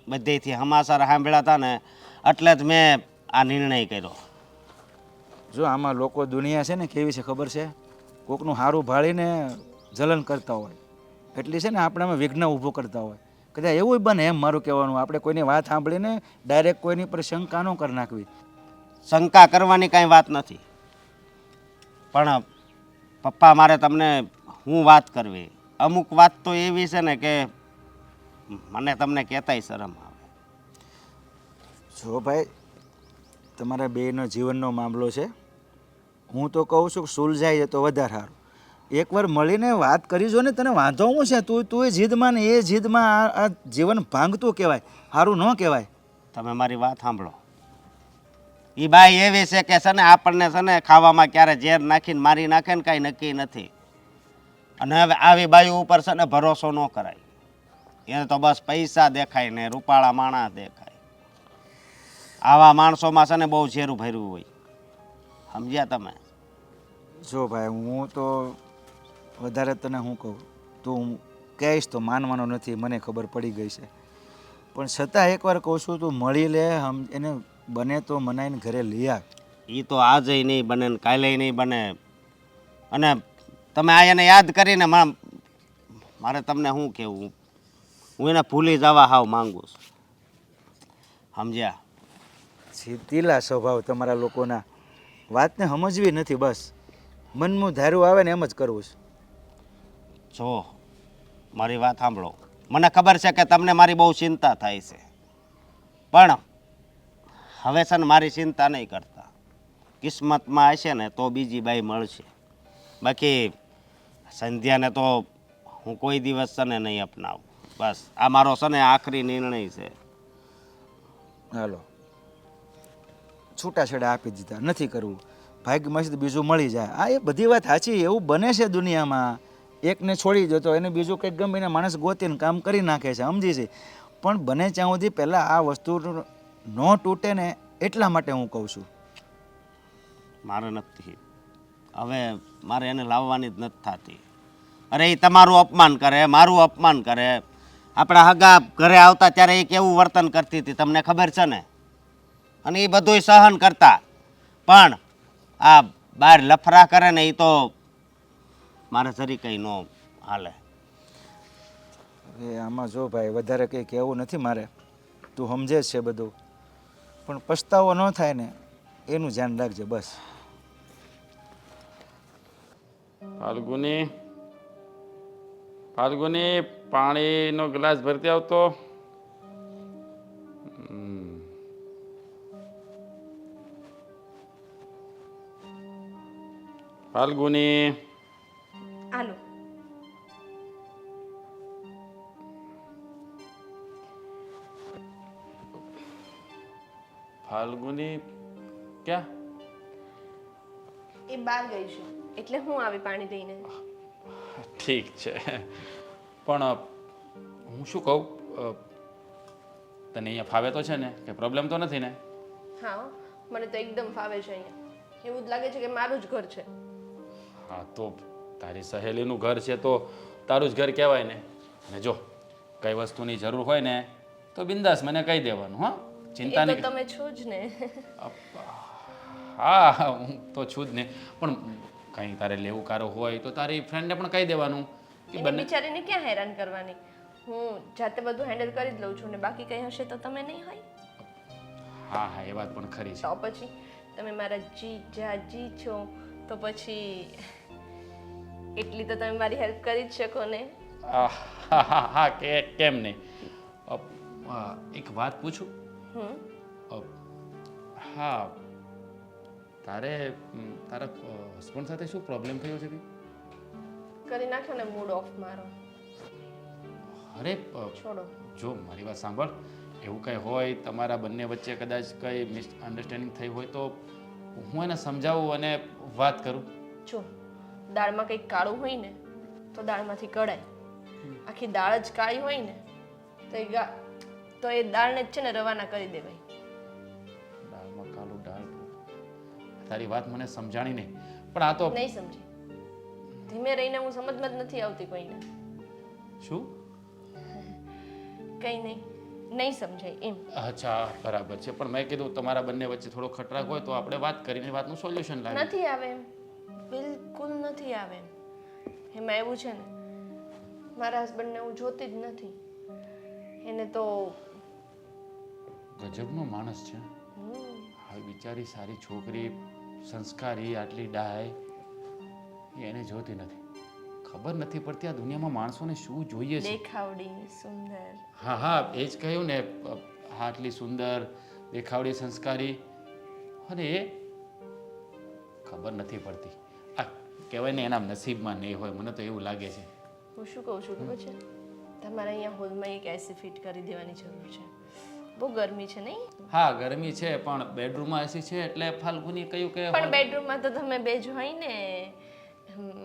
બધેથી સમાચાર સાંભળ્યા હતા ને, એટલે જ મેં આ નિર્ણય કર્યો. જો આમાં લોકો, દુનિયા છે ને કેવી છે ખબર છે? કોકનું હારું ભાળીને જલન કરતા હોય, એટલી છે ને આપણામાં વિઘ્ન ઊભો કરતા હોય. કદાચ એવું બને, એમ મારું કહેવાનું, આપણે કોઈની વાત સાંભળીને ડાયરેક્ટ કોઈની પર શંકા ન કરી નાખવી. શંકા કરવાની કાંઈ વાત નથી, પણ પપ્પા મારે તમને હું વાત કરવી. અમુક વાત તો એવી છે ને કે મને તમને કહેતાય શરમ આવે. જો ભાઈ, તમારા બેનો જીવનનો મામલો છે. હું તો કહું છું કે સુલઝાઈ તો વધારે સારું. એકવાર મળીને વાત કરી જો ને, તને વાંધો હું છે? તું એ જીદમાં ને એ જીદમાં આ જીવન ભાંગતું કહેવાય, સારું ન કહેવાય. તમે મારી વાત સાંભળો. એ બાઈ એવી છે કે છે ને આપણને છે ને ખાવામાં ક્યારે ઝેર નાખીને મારી નાખે ને કાંઈ નક્કી નથી. અને હવે આવી બાઈઓ ઉપર છે ને ભરોસો ન કરાય. એને તો બસ પૈસા દેખાય ને રૂપાળા માણસ દેખાય. આવા માણસોમાં છે ને બહુ ઝેરું ભર્યું હોય, સમજ્યા તમે? જો ભાઈ, હું તો વધારે તને શું કહું, તું કહીશ તો માનવાનો નથી, મને ખબર પડી ગઈ છે. પણ છતાં એકવાર કહું છું, તું મળી લે, એને બને તો મનાઈને ઘરે લઈ આવ. એ તો આજે નહીં બને ને કાલે નહીં બને. અને તમે આ એને યાદ કરીને મારે તમને શું કહેવું, હું એને ભૂલી જવા હાવ માંગુ છું, સમજ્યા? સીધીલા સ્વભાવ તમારા લોકોના, વાતને સમજવી નથી, બસ મનનું ધાર્યું આવે ને એમ જ કરવું છે. જો મારી વાત સાંભળો, મને ખબર છે કે તમને મારી બહુ ચિંતા થાય છે, પણ હવે છે ને મારી ચિંતા નહીં કરતા. કિસ્મતમાં હશે ને તો બીજી બાઈ મળશે, બાકી સંધ્યાને તો હું કોઈ દિવસ છે ને નહીં અપનાવું. બસ આ મારો છે ને આખરી નિર્ણય છે. હાલો, છૂટાછેડા આપી દીધા, નથી કરવું, ભાગ્યમાંથી તો બીજું મળી જાય. આ એ બધી વાત સાચી, એવું બને છે દુનિયામાં. એકને છોડી દો તો એને બીજું કંઈક ગમે એને માણસ ગોતીને કામ કરી નાખે છે, સમજી છે. પણ બને ત્યાં સુધી પહેલાં આ વસ્તુ ન તૂટે ને, એટલા માટે હું કહું છું. મારે નથી, હવે મારે એને લાવવાની જ નથી થતી. અરે એ તમારું અપમાન કરે, મારું અપમાન કરે. આપણા હગા ઘરે આવતા ત્યારે એ કેવું વર્તન કરતી હતી તમને ખબર છે ને? અને એ બધું સહન કરતા, પણ આ બહાર લફરા કરે ને એ તો મારે જરી કંઈ ન હાલે. હવે આમાં જો ભાઈ, વધારે કંઈ કહેવું નથી મારે, તું સમજે જ છે બધું, પણ પછતાવો ન થાય ને એનું ધ્યાન રાખજે, બસ. ફાલ્ગુની, ફાલ્ગુની પાણીનો ગ્લાસ ભરતી આવતો. ફાલ્ગુની. આલો. ફાલ્ગુની ક્યાં? એ બહાર ગઈ છે એટલે હું આવી પાણી લઈને. ઠીક છે, પણ હું શું કહું, તને અહીંયા ફાવે તો છે ને? કે પ્રોબ્લેમ તો નથી ને? હા, મને તો એકદમ ફાવે છે અહીંયા. એવું જ લાગે છે કે મારું જ ઘર છે. હા, તો તારી સહેલીનું ઘર છે તો તારું જ ઘર કહેવાય ને. અને જો કઈ વસ્તુની જરૂર હોય ને તો બિંદાસ મને કહી દેવાનું. હા, ચિંતા એ તો નહીં. તમે છો જ ને. હા, હું તો છું જ ને, પણ કંઈ તારે લેવું કારો હોય તો તારી ફ્રેન્ડને પણ કહી દેવાનું કે એને બિચારીને ક્યાં હેરાન કરવાની? હું જાતે બધું હેન્ડલ કરી જ લઉં છું ને બાકી કંઈ હશે તો તમે નહીં હોય. હા હા, એ વાત પણ ખરી છે. તો પછી તમે મારા જી છો તો પછી એટલી તો તમે મારી હેલ્પ કરી જ શકો ને. હા હા હા, કેમ નહીં. એક વાત પૂછું? હા, તારા હસબન્ડ સાથે શું પ્રોબ્લેમ થયો છે? કરી નાખ્યો ને મૂડ ઓફ મારો. અરે છોડો. જો મારી વાત સાંભળ, એવું કંઈ હોય તમારા બંને વચ્ચે કદાચ કંઈ મિસઅન્ડરસ્ટેન્ડિંગ થઈ હોય તો હું એને સમજાવું અને વાત કરું. જો દાળમાં કંઈક કાળું હોય ને તો દાળમાંથી કઢાય. આખી દાળ જ કાળી હોય ને તો એ દાળને જ છે ને રવાના કરી દેવાય. દાળમાં કાળું દાળ. તારી વાત મને સમજાણી નહીં, પણ આ તો નહીં સમજી. ધીમે રહીને હું સમજમાં જ નથી આવતી કોઈને. શું? કંઈ નહીં, નહીં સમજાય એમ. અચ્છા, બરાબર છે, પણ મેં કીધું તમારા બંને વચ્ચે થોડો ખટરાક હોય તો આપણે વાત કરીને વાતનું સોલ્યુશન લાવીએ. નથી આવે એમ, બિલકુલ નથી આવે એમ. એમાં એવું છે ને, મારા હસબન્ડને હું જોતી જ નથી. એને તો ગજબનો માણસ છે. આ બિચારી સારી છોકરી, સંસ્કારી, આટલી ડાય, એને જોતી નથી. ખબર નથી પડતી આ દુનિયામાં માણસોને શું જોઈએ છે. દેખાવડી, સુંદર. હા હા, એ જ કહ્યું ને, આટલી સુંદર, દેખાવડી, સંસ્કારી, અને એ ખબર નથી પડતી. આ કહેવાય ને એના નસીબમાં નહીં હોય, મને તો એવું લાગે છે. હું શું કહું છું ખબર છે? તમારે અહીંયા હોલમાં એક એસી ફિટ કરી દેવાની જરૂર છે. બહુ ગરમી છે નહીં? હા, ગરમી છે, પણ બેડરૂમમાં એસી છે એટલે ફાલ્ગુની કહ્યું કે પણ બેડરૂમમાં તો તમે બે જ હોય ને,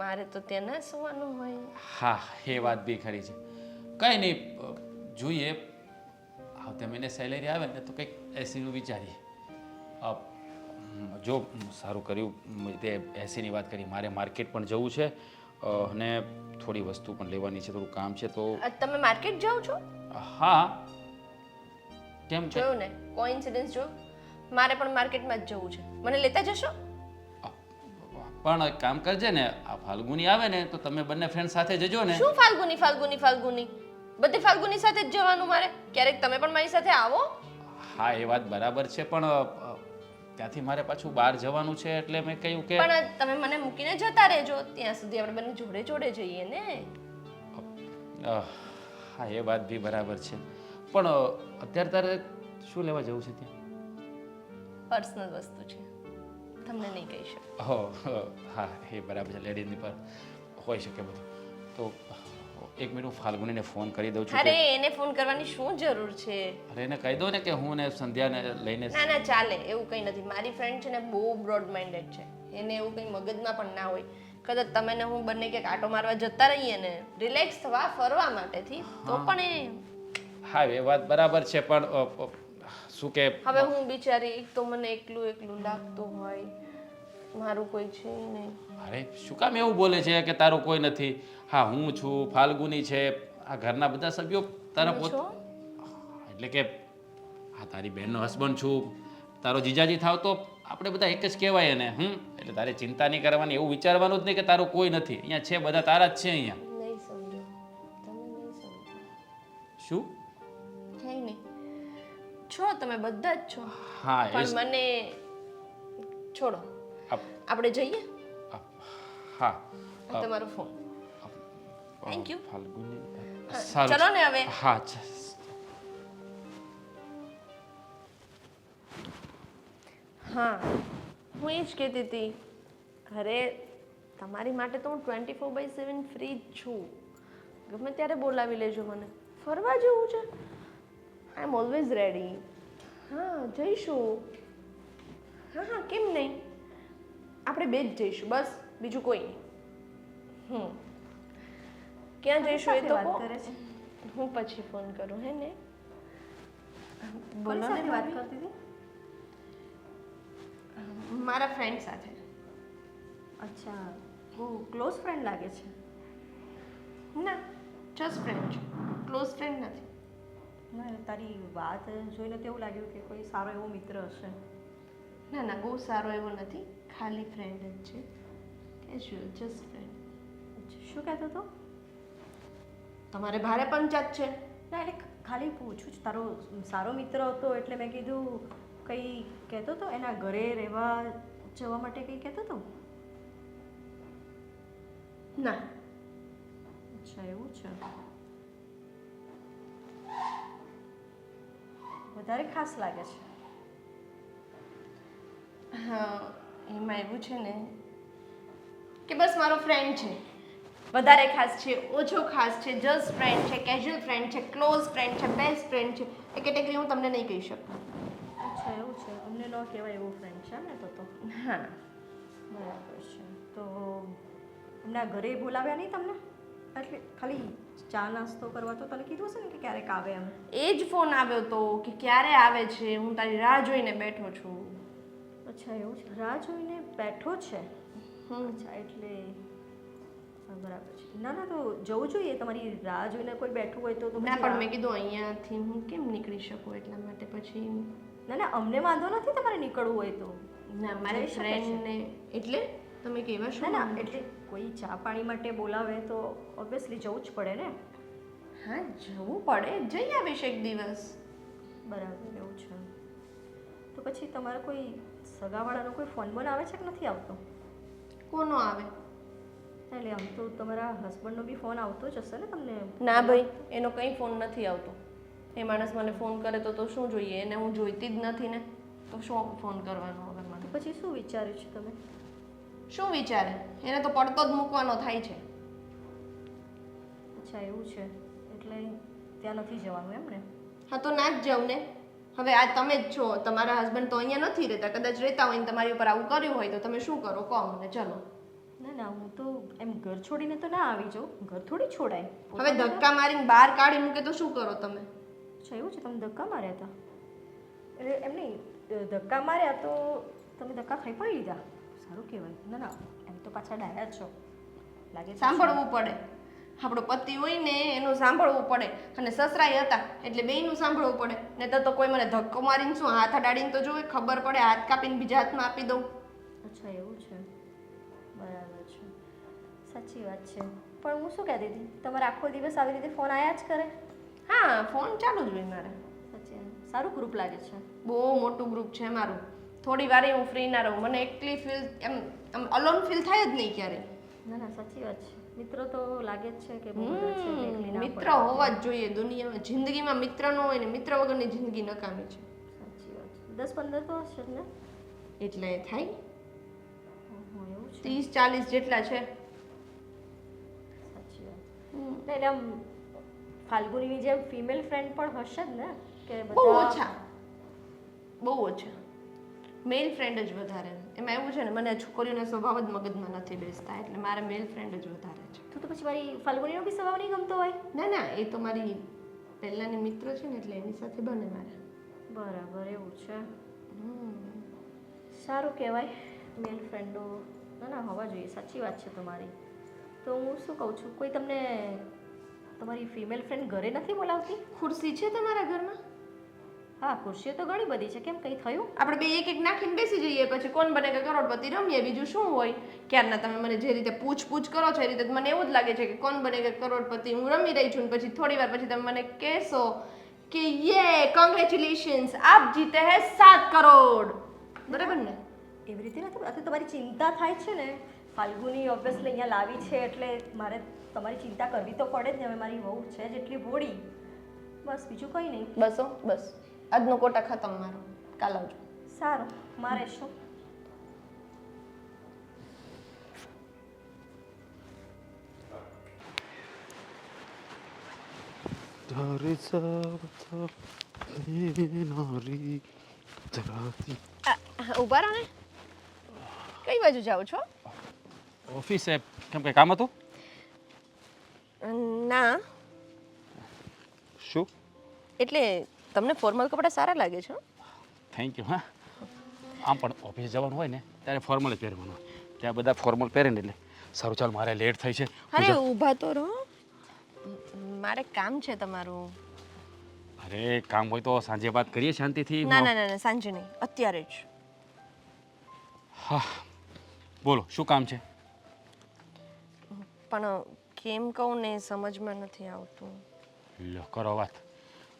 મારે તો ત્યાં ના સુવાનું હોય. હા, એ વાત બી ખરી છે. કંઈ નહીં, જોઈએ આવતા મહિને સેલેરી આવે ને તો કંઈક એસીનું વિચારીએ. જો સારું કર્યું તે એસીની વાત કરી. મારે માર્કેટ પણ જવું છે અને થોડી વસ્તુ પણ લેવાની છે, થોડું કામ છે તો. તમે માર્કેટ જાઓ છો? હા, કેમ છે? જોયું ને, કોઇન્સિડન્સ જો. મારે પણ માર્કેટમાં જ જવું છે. મને લેતા જશો? પણ એક કામ કરજે ને, આ ફાલ્ગુની આવે ને તો તમે બંને ફ્રેન્ડ સાથે જજો ને. શું ફાલ્ગુની ફાલ્ગુની ફાલ્ગુની? બધી ફાલ્ગુની સાથે જ જવાનું મારે? ક્યારેક તમે પણ મારી સાથે આવો. હા, એ વાત બરાબર છે, પણ ત્યાંથી મારે પાછું બહાર જવાનું છે એટલે મેં કહ્યું કે. પણ તમે મને મૂકીને જતા રહેજો, ત્યાં સુધી આપણે બંને જોડે જોડે જઈએ ને. હા, એ વાત બી બરાબર છે, પણ અત્યારે તારે શું લેવા જવું છે ત્યાં? પર્સનલ વસ્તુ છે, તમને નહીં કહી શકું. હા, એ બરાબર છે, લેડીઝની પર હોઈ શકે બધું. તો એક મિનિટ હું ફાલ્ગુનીને ફોન કરી દઉં છું. અરે એને ફોન કરવાની શું જરૂર છે? અરે એને કહી દો ને કે હું ને સંધ્યાને લઈને. ના ના, ચાલે, એવું કંઈ નથી. મારી ફ્રેન્ડ છે ને બહુ બ્રોડ માઇન્ડેડ છે. એને એવું કંઈ મગજમાં પણ ના હોય. કદાચ તમે ને હું બંને ક્યાંક આટો મારવા જતા રહીએ ને રિલેક્સ થવા ફરવા માટેથી તો પણ એ. હા, એ વાત બરાબર છે, પણ શું કે હવે હું બિચારી, એક તો મને એકલું એકલું લાગતું હોય, મારું કોઈ છે નહીં. અરે શું કામ એવું બોલે છે કે તારું કોઈ નથી? હા, હું છું, ફાલ્ગુની છે, આ ઘરના બધા સભ્યો તારા પોત. એટલે કે હા, તારી બહેનનો હસબન્ડ છું, તારો જીજાજી થાવ તો આપણે બધા એક જ કહેવાય એને. એટલે તારે ચિંતા નહીં કરવાની, એવું વિચારવાનું જ નહીં કે તારું કોઈ નથી. અહીંયા છે, બધા તારા જ છે અહીંયા. નહીં સમજો, તમે નહીં સમજો. શું? કંઈ નહીં, છો તમે બધા જ છો. હા, પણ મને છોડો, આપણે જઈએ. હા, આ તમારો ફોન. Thank you. ફાલ્ગુની ચલો સારું ને હવે. હા હા હું એ જ કહેતી હતી. અરે તમારી માટે તો હું 24/7 ફ્રી જ છું. ગમે ત્યારે બોલાવી લેજો મને. ફરવા જવું છે, આઈ એમ ઓલવેઝ રેડી. હા જઈશું. હા કેમ નહીં, આપણે બે જ જઈશું બસ, બીજું કોઈ નહીં. ક્યાં જઈશું એ તો વાત કહો. કરે છે? હું પછી ફોન કરું હે ને. કોની બોલો ને સાથે વાત ભાભી. કરતી હતી? મારા ફ્રેન્ડ સાથે. અચ્છા, બહુ ક્લોઝ ફ્રેન્ડ લાગે છે. ના જસ્ટ ફ્રેન્ડ છે, ક્લોઝ ફ્રેન્ડ નથી. ના, તારી વાત જોઈને તો એવું લાગ્યું કે કોઈ સારો એવો મિત્ર હશે. ના ના બહુ સારો એવો નથી, ખાલી ફ્રેન્ડ જ છે, કેઝ્યુઅલ જસ્ટ ફ્રેન્ડ. શું કહેતો હતો? તમારે ભારે પંચાયત છે. ના એટલે ખાલી પૂછું છું, તારો સારો મિત્ર હતો એટલે મેં કીધું કંઈ કહેતો હતો એના ઘરે રહેવા જવા માટે કંઈ કહેતો હતો? ના અચ્છા એવું છે. વધારે ખાસ લાગે છે. હા એમાં એવું છે ને કે બસ મારો ફ્રેન્ડ છે. વધારે ખાસ છે, ઓછો ખાસ છે, જસ્ટ ફ્રેન્ડ છે, કેઝ્યુઅલ ફ્રેન્ડ છે, ક્લોઝ ફ્રેન્ડ છે, બેસ્ટ ફ્રેન્ડ છે. એ કેટેગરી હું તમને નહીં કહી શકું. અચ્છા એવું છે, અમને ન કહેવાય એવો ફ્રેન્ડ છે એમ ને? તો હા બરાબર છે. તો એમના ઘરે બોલાવ્યા નહીં તમને? એટલે ખાલી ચા નાસ્તો કરવા તો તને કીધું હશે ને કે ક્યારેક આવે એમ? એ જ ફોન આવ્યો તો કે ક્યારે આવે છે, હું તારી રાહ જોઈને બેઠો છું. અચ્છા એવું છે, રાહ જોઈને બેઠો છે. હમ. અચ્છા એટલે બરાબર છે. ના ના તો જવું જોઈએ, તમારી રાહ જોઈને કોઈ બેઠું હોય તો ના પછી પણ મેં કીધું અહીંયાથી હું કેમ નીકળી શકું, એટલા માટે પછી ના ના અમને વાંધો નથી તમારે નીકળવું હોય તો. ના મારી જઈ શકે છે. ફ્રેન્ડને એટલે તમે કહેવા ના શું ના માંગો છો? એટલે કોઈ ચા પાણી માટે બોલાવે તો ઓબ્વિયસલી જવું જ પડે ને. હા જવું પડે, જઈ આવીશ એક દિવસ. બરાબર એવું છે. તો પછી તમારે કોઈ સગાવાળાનો કોઈ ફોન બોન આવે છે કે નથી આવતો? કોનો આવે? એટલે આમ તો તમારા હસબન્ડનો બી ફોન આવતો જ હશે ને તમને? ના ભાઈ એનો કંઈ ફોન નથી આવતો. એ માણસ મને ફોન કરે તો શું જોઈએ, એને હું જોઈતી જ નથી ને, તો શું ફોન કરવાનો વગર તો મને? પછી શું વિચાર્યું છે તમે? શું વિચારે, એને તો પડતો જ મૂકવાનો થાય છે. અચ્છા એવું છે, એટલે ત્યાં નથી જવાનું એમ ને? હા તો ના જ જાઉં ને. હવે આ તમે જ છો, તમારા હસબન્ડ તો અહીંયા નથી રહેતા, કદાચ રહેતા હોય ને તમારી ઉપર આવું કર્યું હોય તો તમે શું કરો કહો મને. ચલો ના ના હું તો એમ ઘર છોડીને તો ના આવી જાઉં, ઘર થોડી છોડાય. હવે ધક્કા મારીને બહાર કાઢી મૂકે તો શું કરો તમે? અચ્છા એવું છે, તમે ધક્કા માર્યા હતા? એટલે એમ નહીં, ધક્કા માર્યા તો તમે ધક્કા ખાઈ પણ લીધા, સારું કહેવાય. ના ના એમ તો પાછા ડાયા જ છો લાગે છે. સાંભળવું પડે, આપણો પતિ હોય ને એનું સાંભળવું પડે, અને સસરાય હતા એટલે બેયનું સાંભળવું પડે. ને તો કોઈ મને ધક્કો મારીને શું હાથ અડાડીને તો જોવે, ખબર પડે, હાથ કાપીને બીજા હાથમાં આપી દઉં. અચ્છા એવું છે, બરાબર છે, સાચી વાત છે. પણ હું શું કહેતી હતી, તમારે આખો દિવસ આવી રીતે ફોન આવ્યા જ કરે? હા ફોન ચાલુ જ હોય મારે. સાચી સારું ગ્રુપ લાગે છે. બહુ મોટું ગ્રુપ છે મારું. થોડી વારે હું ફ્રી ના રહું, મને એકલી ફીલ એમ અલોન ફીલ થાય જ નહીં ક્યારેય. ના ના સાચી વાત છે, મિત્રો તો લાગે જ છે કે બહુ બધા છે, એકલી ના મિત્ર પડે. હોવા જ જોઈએ દુનિયામાં. જિંદગીમાં મિત્ર ન હોય ને, મિત્ર વગરની જિંદગી નકામી છે. સાચી વાત છે. 10-15 તો હશે જ ને? એટલે થાય ઓહો, એવું છે. 30-40 જેટલા છે. સાચી વાત. ને એટલે આમ ફાલ્ગુનીની જેમ ફિમેલ ફ્રેન્ડ પણ હશે જ ને? કે બહુ બધા ઓછા, બહુ ઓછા. મેલ ફ્રેન્ડ જ વધારે. એમાં એવું છે ને, મને છોકરીઓના સ્વભાવ જ મગજમાં નથી બેસતા, એટલે મારે મેલ ફ્રેન્ડ જ વધારે છે. તો પછી મારી ફાલ્ગુનીનો બી સ્વભાવ નહીં ગમતો હોય? ના ના એ તો મારી પહેલાંની મિત્ર છે ને, એટલે એની સાથે બને મારે. બરાબર એવું છે. સારું કહેવાય, મેલ ફ્રેન્ડો ના ના હોવા જોઈએ, સાચી વાત છે તમારી. તો હું શું કહું છું, કોઈ તમને તમારી ફિમેલ ફ્રેન્ડ ઘરે નથી બોલાવતી? ખુરશી છે તમારા ઘરમાં? હા ખુરશીઓ તો ઘણી બધી છે, કેમ કંઈ થયું? આપણે બે એક એક નાખીને બેસી જઈએ, પછી કોણ બને કે કરોડપતિ રમીએ, બીજું શું હોય. ક્યારના તમે મને જે રીતે પૂછ કરો છો એ રીતે મને એવું જ લાગે છે કે કોણ બને કે કરોડપતિ હું રમી રહી છું, ને પછી થોડી વાર પછી તમે મને કહેશો કે યે કોંગ્રેચ્યુલેશન્સ આપ જીતે હે 7 કરોડ. બરાબર ને? એવી રીતે નથી, આ તો તમારી ચિંતા થાય છે ને. ફાલ્ગુની ઓબ્વિયસલી અહીંયા લાવી છે એટલે મારે તમારી ચિંતા કરવી તો પડે જ ને. હવે મારી વહુ છે જેટલી ભોળી, બસ બીજું કંઈ નહીં. બસ હો, બસ આજનો કોટા ખતમ મારો. કાલ આવજો. સારું, મારે શું. ઊભા રહો ને. કઈ બાજુ જાઓ છો? ઓફિસે કેમ કંઈ કામ હતું? ના, શું? એટલે તમને ફોર્મલ કપડાં સારા લાગે છે. Thank you. હા, આમ પણ ઓફિસે જવાનું હોય ને ત્યારે ફોર્મલ જ પહેરવાનું હોય. ત્યાં બધા ફોર્મલ પહેરે ને એટલે સારું. ચાલ, મારે લેટ થઈ છે. અરે ઊભા તો રહો, મારે કામ છે તમારું. અરે કામ હોય તો સાંજે વાત કરીએ શાંતિથી. ના ના ના ના, સાંજે નહીં, અત્યારે જ. હા, બોલો શું કામ છે? પણ કેમ કહું ને સમજમાં નથી આવતું. લો, કરો વાત.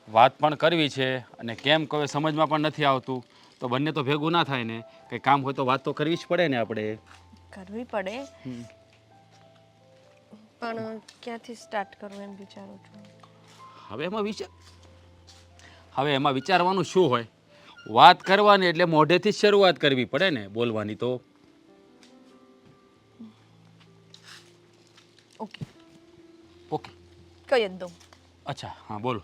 વાત પણ કરવી છે અને કેમ કહે સમજમાં પણ નથી આવતું, તો બંને તો ભેગું ના થાય ને. કંઈ કામ હોય તો વાત તો કરવી જ પડે ને આપણે. કરવી પડે, પણ ક્યાંથી સ્ટાર્ટ કરવું એમ વિચારું છું. હવે એમાં વિચારવાનું શું હોય? વાત કરવાની એટલે મોઢેથી જ શરૂઆત કરવી પડે ને બોલવાની તો. ઓકે, ઓકે, કહી જ દઉં. અચ્છા, હા બોલો.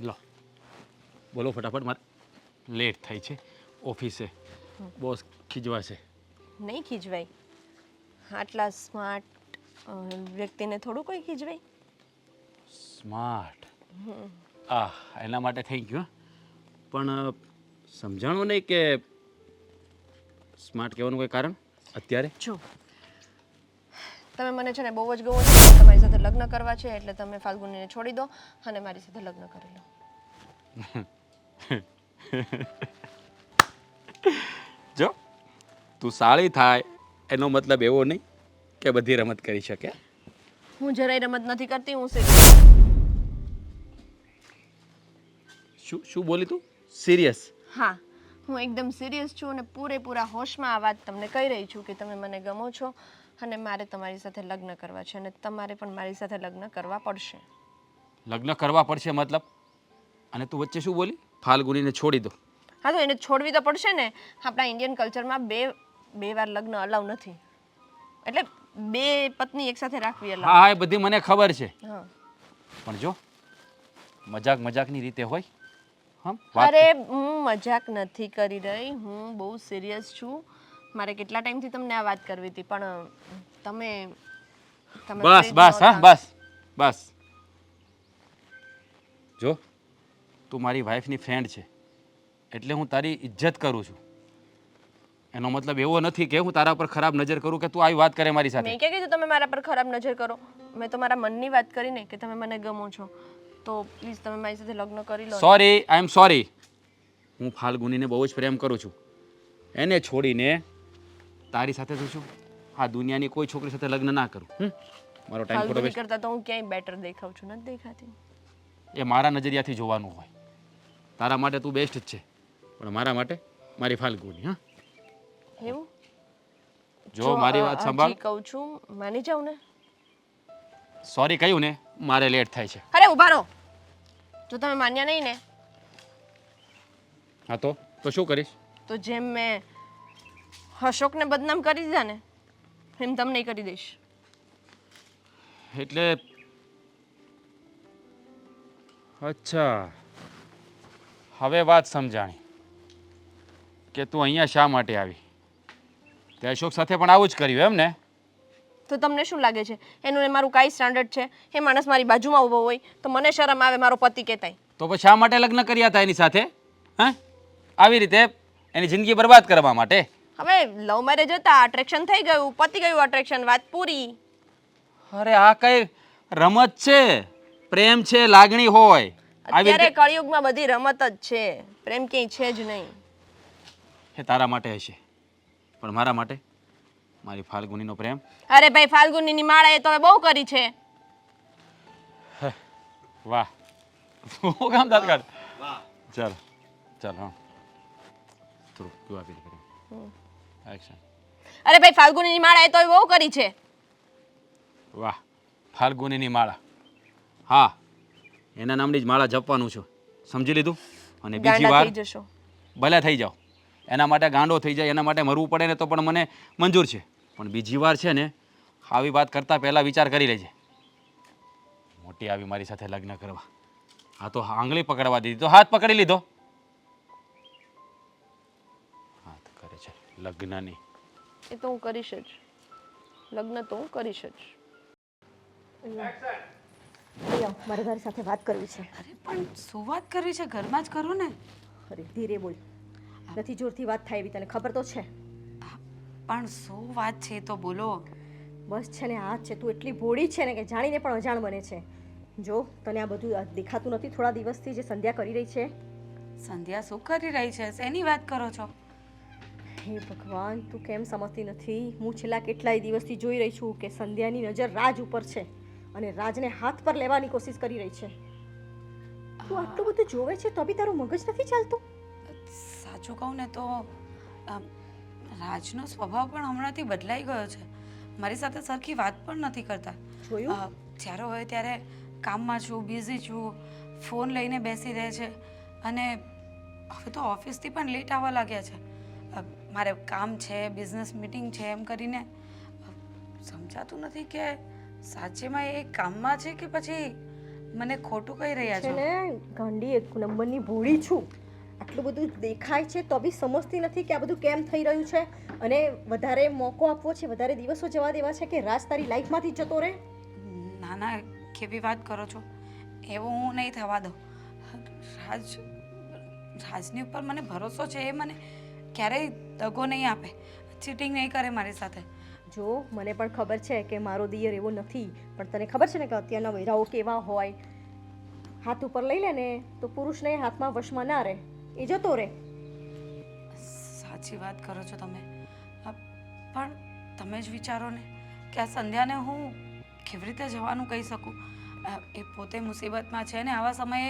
લો, બોલો ફટાફટ, મારે લેટ થઈ છે ઓફિસે. બોસ ખીજવાશે. નહીં ખીજવાય, આટલા સ્માર્ટ વ્યક્તિને થોડું કોઈ ખીજવાય. સ્માર્ટ, એના માટે થેન્ક યુ. પણ સમજાણું નહીં કે સ્માર્ટ કહેવાનું કોઈ કારણ અત્યારે? જો તમે મને છે ને બહુ જ ગમો છો, તમારી સાથે લગ્ન કરવા છે એટલે તમે ફાલ્ગુનીને છોડી દો અને મારી સાથે લગ્ન કરી લો. જો તું સાળી થાય એનો મતલબ એવો નહીં કે બધી રમત કરી શકે. હું જરાય રમત નથી કરતી, હું શું બોલી તું? સિરિયસ? હા, હું એકદમ સિરિયસ છું અને પૂરેપૂરા હોશમાં આ વાત તમને કહી રહી છું કે તમે મને ગમો છો અને મારે તમારી સાથે લગ્ન કરવા છે અને તમારે પણ મારી સાથે લગ્ન કરવા પડશે. લગ્ન કરવા પડશે મતલબ? અને તું વચ્ચે શું બોલી? ફાલ્ગુનીને છોડી દો? હા, તો એને છોડવી તો પડશે ને. આપણા ઇન્ડિયન કલ્ચરમાં બે વાર લગ્ન અલાઉ નથી, એટલે બે પત્ની એકસાથે રાખવી અલાઉ. હા, એ બધી મને ખબર છે, હા, પણ જો મજાકની રીતે હોય. અરે હું મજાક નથી કરી રહી, હું બહુ સિરિયસ છું. મારે કેટલા ટાઈમથી તમને આ વાત કરવી હતી પણ તમે બસ બસ, હા બસ બસ. જો તું મારી વાઈફની ફ્રેન્ડ છે એટલે હું તારી ઇજ્જત કરું છું. એનો મતલબ એવો નથી કે હું તારા પર ખરાબ નજર કરું કે તું આવી વાત કરે મારી સાથે. મેં ક્યાં કીધું તમે મારા પર ખરાબ નજર કરો? મેં તો મારા મનની વાત કરીને કે તમે મને ગમો છો, તો પ્લીઝ તમે મારી સાથે લગ્ન કરી લો. Sorry, I am sorry. હું ફાલ્ગુનીને બહુ જ પ્રેમ કરું છું. એને છોડીને તારી સાથે તો છું આ દુનિયાની કોઈ છોકરી સાથે લગ્ન ના કરું. મારો ટાઈમ ખોટો ફાલ્ગુની વેસ્ટ. કરતા તો હું ક્યાંય બેટર દેખાઉં છું, નથી દેખાતી? એ મારા નજરિયાથી જોવાનું હોય. તારા માટે તું બેસ્ટ જ છે, પણ મારા માટે મારી ફાલ્ગુની. હા, એવું? જો મારી વાત સંભાળ. હજી કહું છું, માની જાવ ને. સોરી કહ્યું ને, મારે લેટ થાય છે. અરે ઊભા રહો, જો તમે માન્યા નહીં ને હા તો શું કરીશ? તો જેમ મેં અશોકને બદનામ કરી દીધા ને એમ તમને કરી દઈશ. એટલે અચ્છા, હવે વાત સમજાણી કે તું અહીંયા શા માટે આવી. તે અશોક સાથે પણ આવું જ કર્યું એમ ને? તો તમને શું લાગે છે એનું ને મારું કાંઈ સ્ટાન્ડર્ડ છે? એ માણસ મારી બાજુમાં ઊભો હોય તો મને શરમ આવે મારો પતિ કહેતાય. તો પછી શા માટે લગ્ન કર્યા હતા એની સાથે? હા, આવી રીતે એની જિંદગી બરબાદ કરવા માટે? હવે લવ મેરેજ હતા, અટ્રેક્શન થઈ ગયું, પતી ગયું અટ્રેક્શન, વાત પૂરી. અરે આ કઈ રમત છે? પ્રેમ છે, લાગણી હોય. અત્યારે કળિયુગમાં બધી રમત જ છે, પ્રેમ ક્યાંય છે જ નહીં. એ તારા માટે હશે, પણ મારા માટે મારી ફાલ્ગુનીનો પ્રેમ. અરે ભાઈ, ફાલ્ગુનીની માળા એ તો હવે બહુ કરી છે. વાહ, શું કામ દાંત કાઢ. ચાલો ચાલો. હા, થોડું પીવા પી કરી એક્શન. અરે ભાઈ ફાલ્ગુનીની માળા એ તો બહુ કરી છે. વાહ, ફાલ્ગુનીની માળા. હા, એના નામની જ માળા જપવાનું છે, સમજી લીધું? અને બીજી ગાંડા વાર થઈ જશો. ભલે થઈ જાઓ, એના માટે ગાંડો થઈ જાય, એના માટે મરવું પડે ને તો પણ મને મંજૂર છે, પણ બીજી વાર છે ને આવી વાત કરતાં પહેલાં વિચાર કરી લેજે. મોટી આવી મારી સાથે લગ્ન કરવા, આ તો આંગળી પકડવા દીધી તો હાથ પકડી લીધો. હાથ કરે છે લગ્નની. એ તો હું કરીશ જ. લગ્ન તો હું કરીશ જ. અહીંયા આવો, મારે તારી સાથે વાત કરવી છે. અરે પણ શું વાત કરવી છે? ઘરમાં જ કરો ને. અરે ધીરે બોલ, નથી જોરથી વાત થાય એવી તને ખબર તો છે. પણ શું વાત છે તો બોલો. બસ છે ને આ જ છે, તું એટલી ભોળી છે ને કે જાણીને પણ અજાણ બને છે. જો તને આ બધું દેખાતું નથી થોડા દિવસથી જે સંધ્યા કરી રહી છે? સંધ્યા શું કરી રહી છે? શેની વાત કરો છો? હે ભગવાન, તું કેમ સમજતી નથી? હું છેલ્લા કેટલાય દિવસથી જોઈ રહી છું કે સંધ્યાની નજર રાજ ઉપર છે અને રાજને હાથ પર લેવાની કોશિશ કરી રહી છે. તું આટલું બધું જોવે છે તો બી તારું મગજ નથી ચાલતું? સાચું કહું ને તો રાજનો સ્વભાવ પણ હમણાંથી બદલાઈ ગયો છે. મારી સાથે સરખી વાત પણ નથી કરતા. જોયું? જ્યારે હોય ત્યારે કામમાં છું, બિઝી છું, ફોન લઈને બેસી રહે છે અને હવે તો ઓફિસથી પણ લેટ આવવા લાગ્યા છે. મારે કામ છે, બિઝનેસ મીટિંગ છે એમ કરીને સમજાતું નથી કે સાચેમાં એ કામમાં છે કે પછી મને ખોટું કહી રહ્યા છે છો. ને ગાંડી એક નંબરની ભોળી છું. આટલું બધું દેખાય છે તો બી સમજતી નથી કે આ બધું કેમ થઈ રહ્યું છે અને વધારે મોકો આપવો છે, વધારે દિવસો જવા દેવા છે કે રાજ તારી લાઈફમાંથી જતો રહે. ના ના, કેવી વાત કરો છો? એવું હું નહીં થવા દઉં. રાજની ઉપર મને ભરોસો છે. એ મને ક્યારેય દગો નહીં આપે, ચીટિંગ નહીં કરે મારી સાથે. જો મને પણ ખબર છે કે મારો દિયર એવો નથી, પણ તને ખબર છે ને કે અત્યારના વૈરાઓ કેવા હોય. હાથ ઉપર લઈ લે ને તો પુરુષને હાથમાં વશમાં ના રહે, એ જતો રહે. સાચી વાત કરો છો તમે. પણ તમે જ વિચારો ને કે આ સંધ્યાને હું કેવી રીતે જવાનું કહી શકું? એ પોતે મુસીબતમાં છે ને આવા સમયે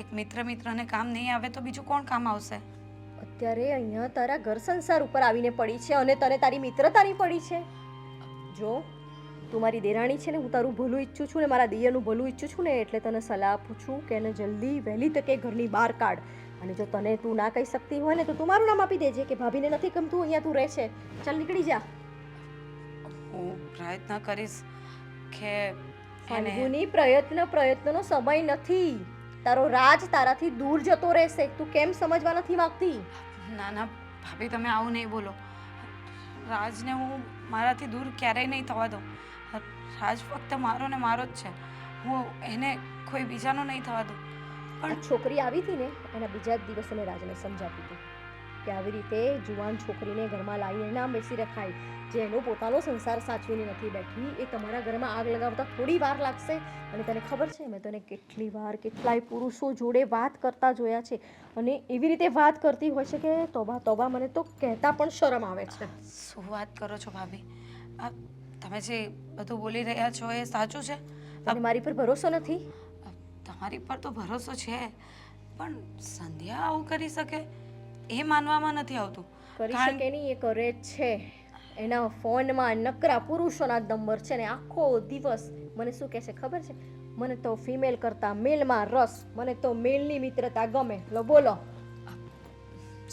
એક મિત્રને કામ નહીં આવે તો બીજું કોણ કામ આવશે? અત્યારે અહીંયા તારા ઘર સંસાર ઉપર આવીને પડી છે અને તને તારી મિત્રતાની પડી છે. જો તું મારી દેરાણી છે ને, હું તારું ભલું ઈચ્છું છું ને મારા દિયરનું ભલું ઈચ્છું છું ને, એટલે તને સલાહ આપું છું કે એને જલ્દી વહેલી તકે ઘરની બહાર કાઢ. અને જો તને તું ના કહી શકતી હોય ને તો તું મારું નામ આપી દેજે કે ભાભીને નથી ગમતું અહીંયા તું રહે છે, ચાલ નીકળી જા. હું પ્રયત્ન કરીશ કે ફાલ્ગુની, પ્રયત્નનો સમય નથી. તારો રાજ તારાથી દૂર જતો રહેશે. તું કેમ સમજવા નથી માંગતી? ના ના ભાભી, તમે આવું નહીં બોલો. રાજને હું મારાથી દૂર ક્યારેય નહીં થવા દઉં. રાજ ફક્ત મારો ને મારો જ છે. હું એને કોઈ બીજાનો નહીં થવા દઉં. આ છોકરી આવી હતી ને એના બીજા જ દિવસે મેં રાજને સમજાવી હતી કે આવી રીતે જુવાન છોકરીને ઘરમાં લાવીને ના બેસી રખાય. જે એનો પોતાનો સંસાર સાચવીને નથી બેઠી એ તમારા ઘરમાં આગ લગાવતા થોડી વાર લાગશે. અને તને ખબર છે મેં તને કેટલી વાર કેટલાય પુરુષો જોડે વાત કરતા જોયા છે અને એવી રીતે વાત કરતી હોય છે કે તોબા તોબા, મને તો કહેતા પણ શરમ આવે છે. શું વાત કરો છો ભાભી? તમે જે બધું બોલી રહ્યા છો એ સાચું છે? તને મારી પર ભરોસો નથી? તમારી પર તો ભરોસો છે, પણ સંધ્યા આવું કરી શકે એ માનવામાં નથી આવતું. કરી શકે નહીં, એ કરે જ છે. એના ફોનમાં નકરા પુરુષોના જ નંબર છે ને આખો દિવસ મને શું કહે છે ખબર છે? મને તો ફિમેલ કરતાં મેલમાં રસ, મને તો મેલની મિત્રતા ગમે. લો બોલો.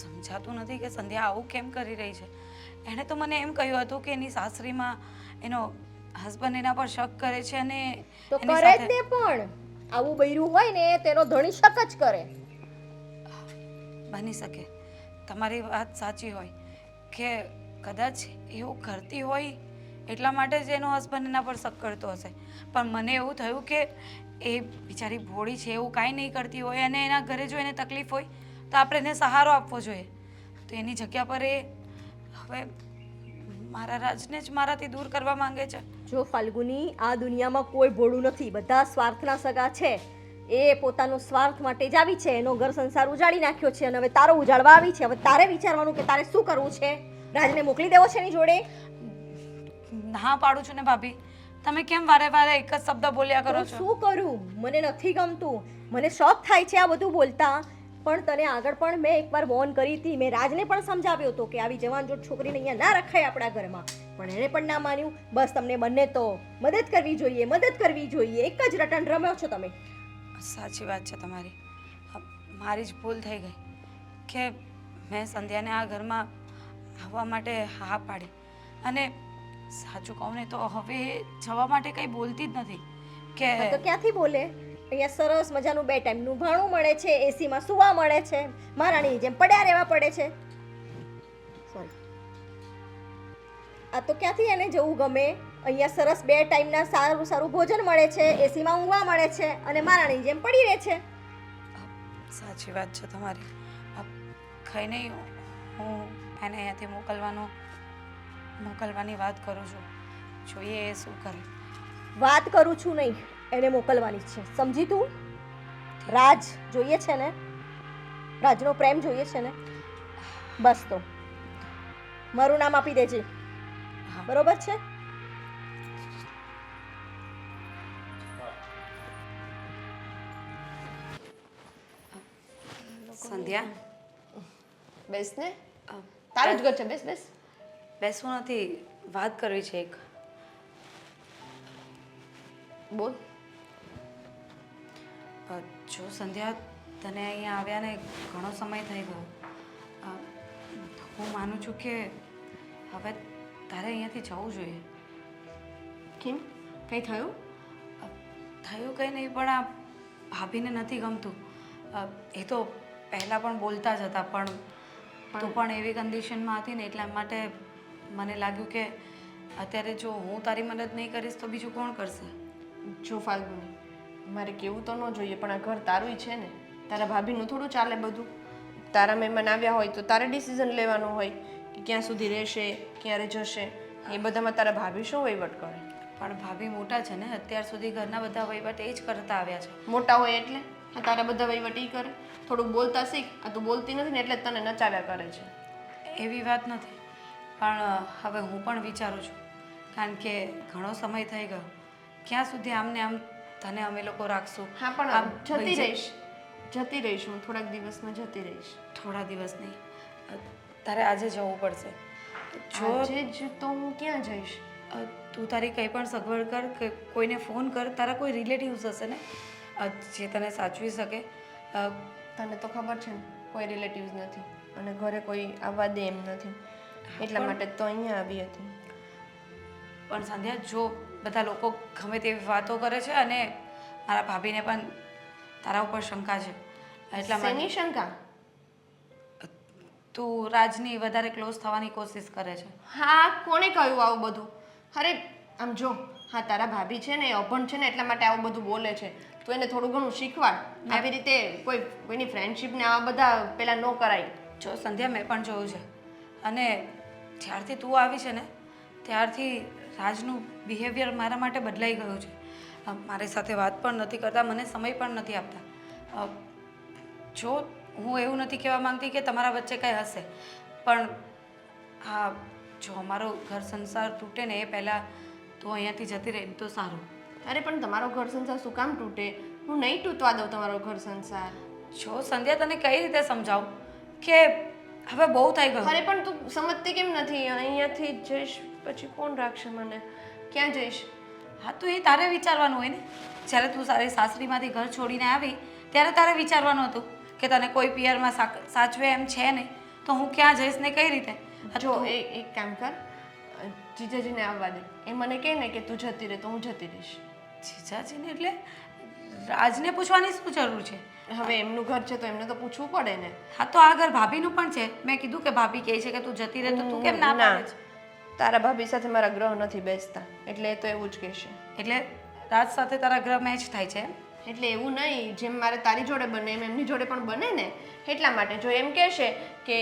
સમજાતું નથી કે સંધ્યા આવું કેમ કરી રહી છે. એણે તો મને એમ કહ્યું હતું કે એની સાસરીમાં એનો હસબન્ડ એના પર શક કરે છે અને તો એની કરે જ સાથે- ને, પણ આવું બૈરું હોય ને તેનો ધણી શક જ કરે. બની શકે તમારી વાત સાચી હોય કે કદાચ એવું કરતી હોય એટલા માટે જ એનો હસબન્ડ એના પર શક કરતો હશે. પણ મને એવું થયું કે એ બિચારી ભોળી છે, એવું કાંઈ નહીં કરતી હોય અને એના ઘરે જો એને તકલીફ હોય તો આપણે એને સહારો આપવો જોઈએ. તો એની જગ્યા પર એ હવે મારા રાજને જ મારાથી દૂર કરવા માંગે છે. જો ફાલ્ગુની, આ દુનિયામાં કોઈ ભોળું નથી, બધા સ્વાર્થના સગા છે. એ પોતાનો સ્વાર્થ માટે જ આવી છે, એનો ઘર સંસાર ઉજાડી નાખ્યો છે અને હવે તારો ઉજાડવા આવી છે. હવે તારે વિચારવાનું કે તારે શું કરવું છે. રાજને મોકલી દેવો છે એની જોડે? ના પાડું છું ને ભાભી, તમે કેમ વારે વારે એક જ શબ્દ બોલ્યા કરો તો છો? શું કરું? મને નથી ગમતું. મને શોખ થાય છે આ બધું બોલતા. પણ તને આગળ પણ મેં એકવાર વોર્ન કરી હતી, મેં રાજને પણ સમજાવ્યો હતો કે આવી જવાનજોડ છોકરીને અહીંયા ના રખાય આપણા ઘરમાં, પણ એણે પણ ના માન્યું. બસ તમને બંને તો મદદ કરવી જોઈએ, મદદ કરવી જોઈએ, એક જ રટણ રમ્યો છો તમે. સાચી વાત છે તમારી. મારી જ ભૂલ થઈ ગઈ કે મેં સંધ્યાને આ ઘરમાં આવવા માટે હા પાડી. અને સાચું કહું ને તો હવે એ જવા માટે કંઈ બોલતી જ નથી હા તો કે ક્યાંથી બોલે? અહીંયા સરસ મજાનું 2 ટાઈમનું ભાણું મળે છે, એસીમાં સૂવા મળે છે, મહારાણીની જેમ પડ્યા રહેવા પડે છે. સોરી, આ તો ક્યાંથી એને જવું ગમે? અહીંયા સરસ 2 ટાઈમના સારું સારું ભોજન મળે છે, એસીમાં ઊંઘવા મળે છે અને મહારાણીની જેમ પડી રહે છે. સાચી વાત છે તમારી. કંઈ નહીં, હું એને અહીંયાથી મોકલવાની વાત કરું છું. જોઈએ એ શું કરે. વાત કરું છું નહીં, એને મોકલવાની જ છે, સમજી તું? રાજ જોઈએ છે ને? રાજનો પ્રેમ જોઈએ છે ને? બસ તો મારું નામ આપી દેજે, હા. બરોબર છે? સંધ્યા, બેસ ને, અ, તારું જ ઘર છે, બેસ બેસ. બેસવું નથી, વાત કરવી છે એક. બોલ. જો સંધ્યા, તને અહીંયા આવ્યાને ઘણો સમય થઈ ગયો. હું માનું છું કે હવે તારે અહીંયાથી જવું જોઈએ. કેમ, કંઈ થયું? થયું કંઈ નહીં, પણ આ ભાભીને નથી ગમતું. એ તો પહેલાં પણ બોલતા જ હતા, પણ તું પણ એવી કન્ડિશનમાં હતી ને એટલા માટે મને લાગ્યું કે અત્યારે જો હું તારી મદદ નહીં કરીશ તો બીજું કોણ કરશે. જો ફાલ્ગુની, મારે કેવું તો ન જોઈએ, પણ આ ઘર તારું છે ને, તારા ભાભીનું થોડું ચાલે બધું. તારા મહેમાન આવ્યા હોય તો તારે ડિસિઝન લેવાનું હોય કે ક્યાં સુધી રહેશે, ક્યારે જશે. એ બધામાં તારા ભાભી શું વહીવટ કરે? પણ ભાભી મોટા છે ને, અત્યાર સુધી ઘરના બધા વહીવટ એ જ કરતા આવ્યા છે. મોટા હોય એટલે આ તારા બધા વહીવટ ઈ કરે? થોડુંક બોલતા શીખ. આ તું બોલતી નથી ને એટલે જ તને નચાવ્યા કરે છે. એવી વાત નથી, પણ હવે હું પણ વિચારું છું, કારણ કે ઘણો સમય થઈ ગયો. ક્યાં સુધી આમને આમ તને અમે લોકો રાખશું? હા પણ આમ જતી રહીશ, જતી રહીશ હું, થોડાક દિવસમાં જતી રહીશ. થોડા દિવસ નહીં, તારે આજે જવું પડશે. જો આજે જ તો હું ક્યાં જઈશ? તું તારી કંઈ પણ સગવડ કર, કે કોઈને ફોન કર, તારા કોઈ રિલેટિવ્સ હશે ને જે તને સાચવી શકે. તને તો ખબર છે ને, કોઈ રિલેટિવ્સ નથી અને ઘરે કોઈ આવવા દે એમ નથી, એટલા માટે તો અહીંયા આવી હતી. પણ સંધ્યા, જો બધા લોકો ગમે તેવી વાતો કરે છે અને મારા ભાભીને પણ તારા ઉપર શંકા છે, એટલા માટે શેની શંકા? તું રાજની વધારે ક્લોઝ થવાની કોશિશ કરે છે. હા, કોણે કહ્યું આવું બધું? અરે આમ જો, હા તારા ભાભી છે ને એ અભણ છે ને એટલા માટે આવું બધું બોલે છે. તું એને થોડું ઘણું શીખવાડ. આવી રીતે કોઈની ફ્રેન્ડશિપને આવા બધા પેલા ન કરાય. જો સંધ્યા, મેં પણ જોયું છે અને જ્યારથી તું આવી છે ને ત્યારથી રાજનું બિહેવિયર મારા માટે બદલાઈ ગયું છે. મારી સાથે વાત પણ નથી કરતા, મને સમય પણ નથી આપતા. જો હું એવું નથી કહેવા માંગતી કે તમારા વચ્ચે કંઈ હશે, પણ હા, જો અમારો ઘર સંસાર તૂટે ને એ પહેલાં તું અહીંયાથી જતી રહી તો સારું. અરે પણ તમારો ઘર સંસાર શું કામ તૂટે? હું નહીં તૂટવા દઉં તમારો ઘર સંસાર. જો સંધ્યા, તને કઈ રીતે સમજાવું કે હવે બહુ થઈ ગયું. અરે પણ તું સમજતી કેમ નથી? અહીંયાથી જઈશ પછી કોણ રાખશે મને? ક્યાં જઈશ? હા, તો એ તારે વિચારવાનું હોય ને. જ્યારે તું તારી સાસરીમાંથી ઘર છોડીને આવી ત્યારે તારે વિચારવાનું હતું કે તને કોઈ પિયરમાં સાચવે એમ છે નહીં, તો હું ક્યાં જઈશ ને કઈ રીતે. જો એક કામ કર, જીજાજીને આવવા દે. એ મને કહે ને કે તું જતી રહે તો હું જતી રહીશ. જીજાજીને એટલે રાજને પૂછવાની શું જરૂર છે? હવે એમનું ઘર છે તો એમને તો પૂછવું પડે ને. હા, તો આ ઘર ભાભીનું પણ છે. મેં કીધું કે ભાભી કહે છે કે તું જતી રહે તો તું કેમ ના પાડે છે? તારા ભાભી સાથે મારા ગ્રહ નથી બેસતા, એટલે એ તો એવું જ કહેશે. એટલે રાજ સાથે તારા ગ્રહ મેચ થાય છે એમ? એટલે એવું નહીં, જેમ મારે તારી જોડે બને એમ એમની જોડે પણ બને ને, એટલા માટે. જો એમ કહેશે કે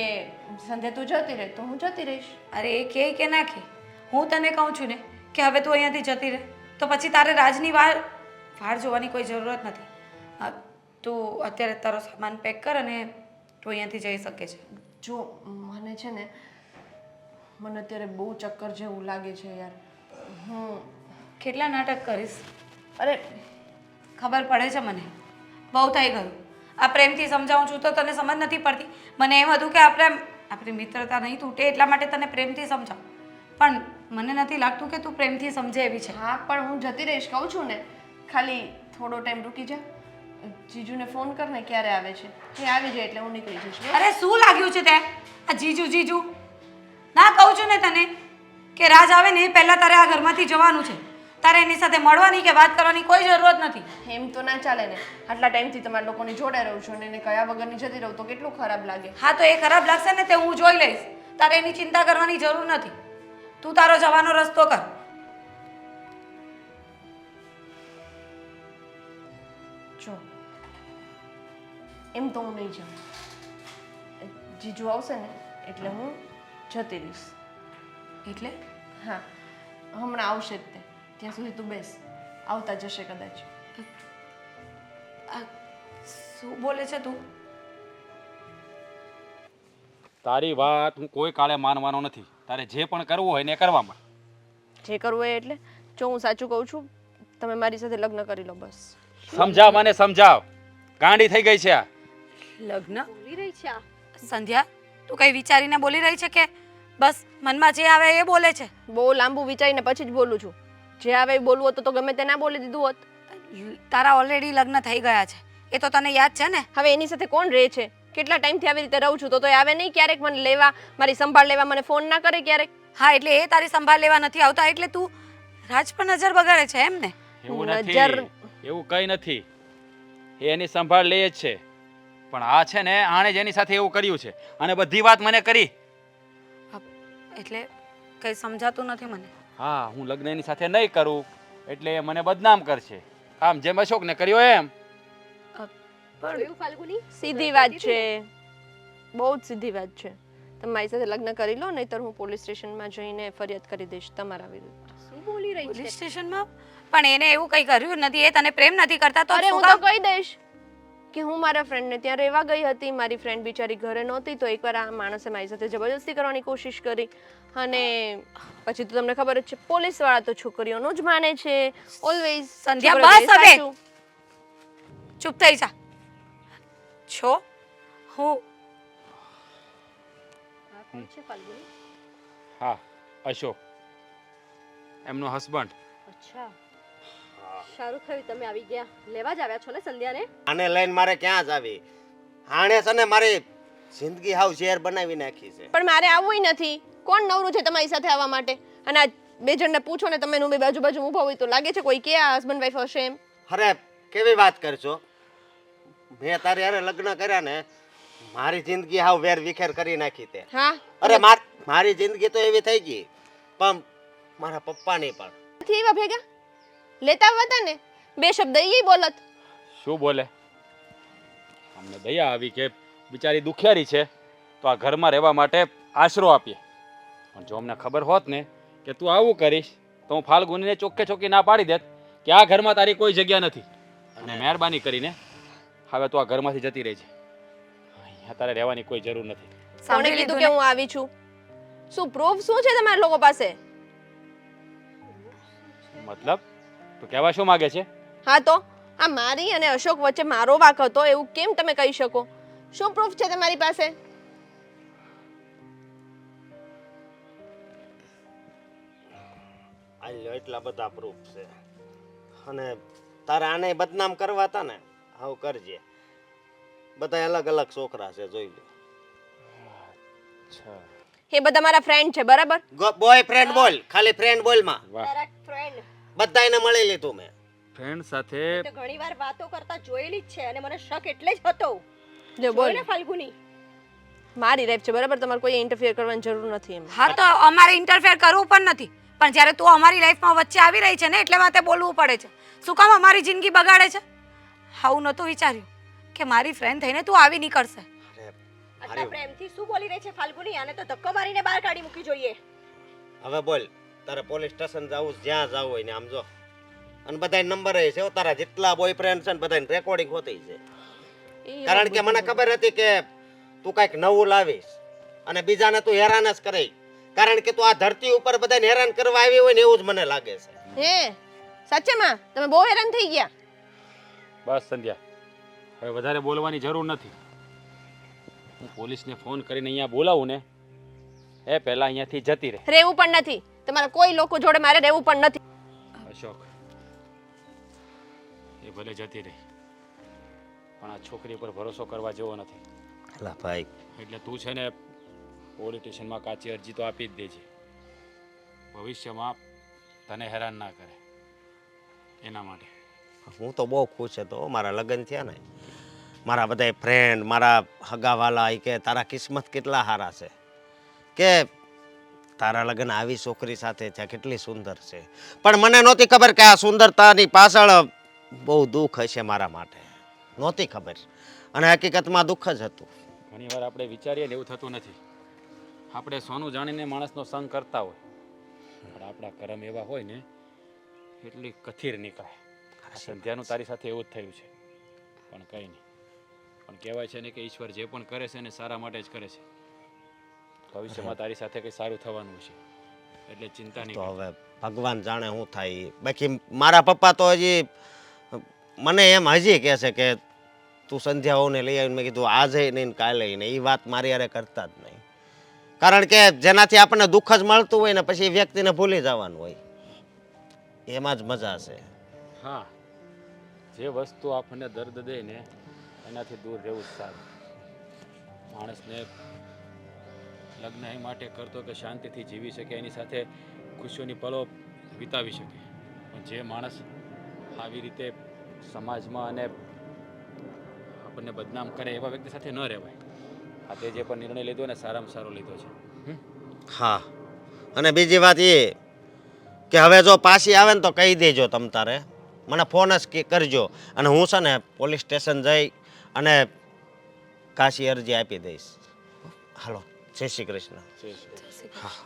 સંધ્યા તું જતી રહે તો હું જતી રહીશ. અરે એ કહે કે ના કહે, હું તને કહું છું ને કે હવે તું અહીંયાથી જતી રહે, તો પછી તારે રાજની વાડ જોવાની કોઈ જરૂરત નથી. તું અત્યારે તારો સામાન પેક કર અને તું અહીંયાથી જઈ શકે છે. જો મને છે ને, મને અત્યારે બહુ ચક્કર જેવું લાગે છે યાર. હું કેટલા નાટક કરીશ? અરે ખબર પડે છે મને, બહુ થઈ ગયું. આ પ્રેમથી સમજાવું છું તો તને સમજ નથી પડતી. મને એમ હતું કે આપણી મિત્રતા નહીં તૂટે એટલા માટે તને પ્રેમથી સમજાવું, પણ મને નથી લાગતું કે તું પ્રેમથી સમજે એવી છે. હા પણ હું જતી રહીશ કહું છું ને, ખાલી થોડો ટાઈમ રૂકી જા. જીજુને ફોન કર ને ક્યારે આવે છે, એ આવી જાય એટલે હું નીકળી જઈશ. બસ. અરે શું લાગ્યું છે તે આ જીજુ જીજુ? ના કહું છું ને તને કે રાજ આવે ને એ પહેલાં તારે આ ઘરમાંથી જવાનું છે. તારે એની સાથે મળવાની કે વાત કરવાની કોઈ જરૂરત નથી. એમ તો ના ચાલે ને, આટલા ટાઈમથી તમારા લોકોની જોડે રહું છું અને એને કયા વગરની જતી રહું તો કેટલું ખરાબ લાગે. હા તો એ ખરાબ લાગશે ને તે હું જોઈ લઈશ. તારે એની ચિંતા કરવાની જરૂર નથી. તું તારો જવાનો રસ્તો કર. જો એમ તો હું નહીં જાઉં. જીજુ આવશે ને એટલે હું જતી રહીશ. એટલે હા હમણાં આવશે જ તે. ત્યાં સુધી તું બેસ, આવતા જશે કદાચ. આ શું બોલે છે તું? તારી વાત હું કોઈ કાળે માનવાનો નથી. તારે જે પણ કરવું હોય ને એ કરવામાં. જે કરવું હોય એટલે જો હું સાચું કહું છું, તમે મારી સાથે લગ્ન કરી લો બસ. સમજાવ મને સમજાવ. ગાંડી થઈ ગઈ છે આ. લગ્ન? બોલી રહી છે આ. સંધ્યા, તું કઈ વિચારીને બોલી રહી છે કે બસ મનમાં જે આવે એ બોલે છે? બહુ લાંબુ વિચારીને પછી જ બોલું છું. જે આવે એ બોલવું હતું તો ગમે તે ના બોલી દીધું હોત. તારા ઓલરેડી લગ્ન થઈ ગયા છે, એ તો તને યાદ છે ને? હવે એની સાથે કોણ રહે છે? કેટલા ટાઈમથી આવી રીતે રહું છું તો એ આવે નહીં ક્યારેક મને લેવા, મારી સંભાળ લેવા મને ફોન ના કરે ક્યારેક? હા એટલે એ તારી સંભાળ લેવા નથી આવતા એટલે તું રાજ પર નજર બગાડે છે એમ ને? એવું નજર- નથી, એવું કઈ નથી. એ એની સંભાળ લે જ છે, પણ આ છે ને આણે જ એની સાથે એવું કર્યું છે અને બધી વાત મને કરી. એટલે કઈ સમજાતું નથી મને. હા, હું લગ્ન એની સાથે નહીં કરું એટલે એ મને બદનામ કરશે. આમ જેમ અશોકને કર્યો એમ. જોયું ફાલ્ગુની? સીધી વાત છે, બહુ જ સીધી વાત છે. તમે મારી સાથે લગ્ન કરી લો નહીતર હું પોલીસ સ્ટેશનમાં જઈને ફરિયાદ કરી દઈશ તમારા વિરુદ્ધ. શું બોલી રહી છે? પોલીસ સ્ટેશનમાં? પણ એને એવું કઈ કર્યું નથી, એ તને પ્રેમ નથી કરતા તો અરે શું હું તો કામ? કહી દઈશ કે હું મારા ફ્રેન્ડને ત્યાં રહેવા ગઈ હતી. મારી ફ્રેન્ડ બિચારી ઘરે નહોતી તો એકવાર આ માણસે મારી સાથે જબરદસ્તી કરવાની કોશિશ કરી અને પછી તો તમને ખબર જ છે પોલીસ વાળા તો છોકરીઓનું જ માને છે ઓલવેઝ. સંધ્યા બસ હવે, ચૂપ થઈ જા. છો હું આ કોણ છે ફાલ્ગુની? હા, અશોક, એમનો હસબન્ડ. અચ્છા, સારું થયું તમે આવી ગયા. લેવા જ આવ્યા છો ને સંધ્યાને? આને લઈને મારે ક્યાં જ આવી? આણે છે ને મારી જિંદગી હાવ ઝેર બનાવી નાખી છે. પણ મારે આવવું નથી. કોણ નવરું છે તમારી સાથે આવવા માટે? અને આ બે જણને પૂછો ને તમે બે બાજુ બાજુ ઊભા હોય તો લાગે છે કોઈ કે આ હસબન્ડ વાઈફ હશે એમ? અરે કેવી વાત કરશો? મેં તારી હારે લગ્ન કર્યા ને મારી જિંદગી હાવ વેર વિખેર કરી નાખી તે. હા અરે મારી જિંદગી તો એવી થઈ ગઈ, પણ મારા પપ્પાની પણ. નથી એવા ભેગા લેતા હતા ને બે શબ્દ એ બોલત. શું બોલે? અમને દયા આવી કે બિચારી દુખિયારી છે તો આ ઘરમાં રહેવા માટે આશરો આપીએ. પણ જો અમને ખબર હોત ને કે તું આવું કરીશ તો હું ફાલ્ગુનીને ચોખ્ખે ચોખ્ખી ના પાડી દેત કે આ ઘરમાં તારી કોઈ જગ્યા નથી. અને મહેરબાની કરીને હવે તું આ ઘરમાંથી જતી રહેજે. અહીંયા તારે રહેવાની કોઈ જરૂર નથી. કોણે સાંભળી કીધું લીધું કે હું આવી છું? શું પ્રૂફ શું છે તમારા લોકો પાસે? મતલબ તું કહેવા શું માંગે છે? હા તો આ મારી અને અશોક વચ્ચે મારો વાક હતો એવું કેમ તમે કહી શકો? શું પ્રૂફ છે તમારી પાસે? આ લ્યો એટલા બધા પ્રૂફ છે. અને તારે આને બદનામ કરવા હતા ને, આવું કરજે. બધા અલગ અલગ છોકરા છે, જોઈ લે. અચ્છા, એ બધા મારા ફ્રેન્ડ છે બરાબર? બોયફ્રેન્ડ બોલ, ખાલી ફ્રેન્ડ બોલ માં. વાહ. તારા ફ્રેન્ડ બધાયને મળી લીધું મેં. ફ્રેન્ડ સાથે તો ઘણીવાર વાતો કરતા જોયેલી જ છે અને મને શક એટલે જ હતો. જો બોલ જોઈ ને ફાલ્ગુની? મારી લાઈફ છે બરાબર, તમારે કોઈ ઇન્ટરફિયર કરવાની જરૂર નથી એમ. હા તો અમારે ઇન્ટરફેર કરવું પણ નથી, પણ જ્યારે તું અમારી લાઈફમાં વચ્ચે આવી રહી છે ને એટલે વાતે બોલવું પડે છે. શું કામ અમારી જિંદગી બગાડે છે? આવું નહોતું વિચાર્યું કે મારી ફ્રેન્ડ થઈને તું આવી નીકળશે. આટલા પ્રેમથી શું બોલી રહી છે ફાલ્ગુની? આને તો ધક્કો મારીને બહાર કાઢી મૂકી જોઈએ. હવે બોલ, તારે પોલીસ સ્ટેશન જવું જ્યાં જવું હોય ને આમ જો. અને બધા નંબર છે હો, તારા જેટલા બોયફ્રેન્ડ છે ને બધા રેકોર્ડિંગ હોતી છે. કારણ કે મને ખબર હતી કે તું કઈક નવું લાવીશ અને બીજાને તું હેરાન જ કરે. કારણ કે તું આ ધરતી ઉપર બધાને હેરાન કરવા આવી હોય ને એવું જ મને લાગે છે. હે સાચેમાં તમે બહુ હેરાન થઈ ગયા? બસ સંધ્યા, હવે વધારે બોલવાની જરૂર નથી. હું પોલીસને ફોન કરીને અહીંયા બોલાવું ને એ પહેલાં અહીંયાથી જતી રહે. રહેવું પણ નથી, તમારા કોઈ લોકો જોડે મારે રહેવું પણ નથી. અશોક, એ ભલે જતી રહી પણ આ છોકરી પર ભરોસો કરવા જેવો નથી. અલા ભાઈ, એટલે તું છે ને પોલીસ સ્ટેશનમાં કાચી અરજી તો આપી જ દેજે. ભવિષ્યમાં તને હેરાન ના કરે એના માટે. હું તો બહુ ખુશ હતો મારા લગ્ન થયા ને. મારા બધા ફ્રેન્ડ, મારા હગાવાલા એ કે તારા કિસ્મત કેટલા સારા છે, કે તારા લગ્ન આવી છોકરી સાથે છે, કેટલી સુંદર છે. પણ મને નહોતી ખબર કે આ સુંદરતાની પાછળ બહુ દુઃખ હશે મારા માટે. નહોતી ખબર, અને હકીકતમાં દુઃખ જ હતું. ઘણી વાર આપણે વિચારીએ ને એવું થતું નથી. આપણે સોનું જાણીને માણસનો સંગ કરતા હોય પણ આપણા કરમ એવા હોય ને એટલી કથિર નીકળે. સંધ્યાનું તારી સાથે એવું જ થયું છે. પણ કંઈ નહીં. પણ કહેવાય છે ને કે ઈશ્વર જે પણ કરે છે ને સારા માટે જ કરે છે. ભવિષ્યમાં તારી સાથે કંઈ સારું થવાનું છે એટલે ચિંતા નહીં તો કર. હવે ભગવાન જાણે શું થાય. બાકી મારા પપ્પા તો હજી મને એમ હજી કહે છે કે તું સંધ્યાઓને લઈ આવીને. મેં કીધું આજે નહીં કાલે નહીં, એ વાત મારી યારે કરતા જ નહીં. કારણ કે જેનાથી આપણને દુઃખ જ મળતું હોય ને પછી એ વ્યક્તિને ભૂલી જવાનું હોય, એમાં જ મજા છે. હા, જે વસ્તુ આપણને દર્દ દે ને એનાથી દૂર રહેવું જ સારું. માણસને લગ્ન એ માટે કરતો કે શાંતિથી જીવી શકે, એની સાથે ખુશીઓની પલો વિતાવી શકે. પણ જે માણસ આવી રીતે સમાજમાં અને આપણને બદનામ કરે એવા વ્યક્તિ સાથે ન રહેવાય. આ તે જે પણ નિર્ણય લીધો ને સારામાં સારો લીધો છે. હા, અને બીજી વાત એ કે હવે જો પાછી આવે ને તો કહી દેજો તમ તારે, મને ફોન જ કરજો. અને હું છે ને પોલીસ સ્ટેશન જઈ અને કાશી અરજી આપી દઈશ. હાલો, જય શ્રી કૃષ્ણ. છે. હા.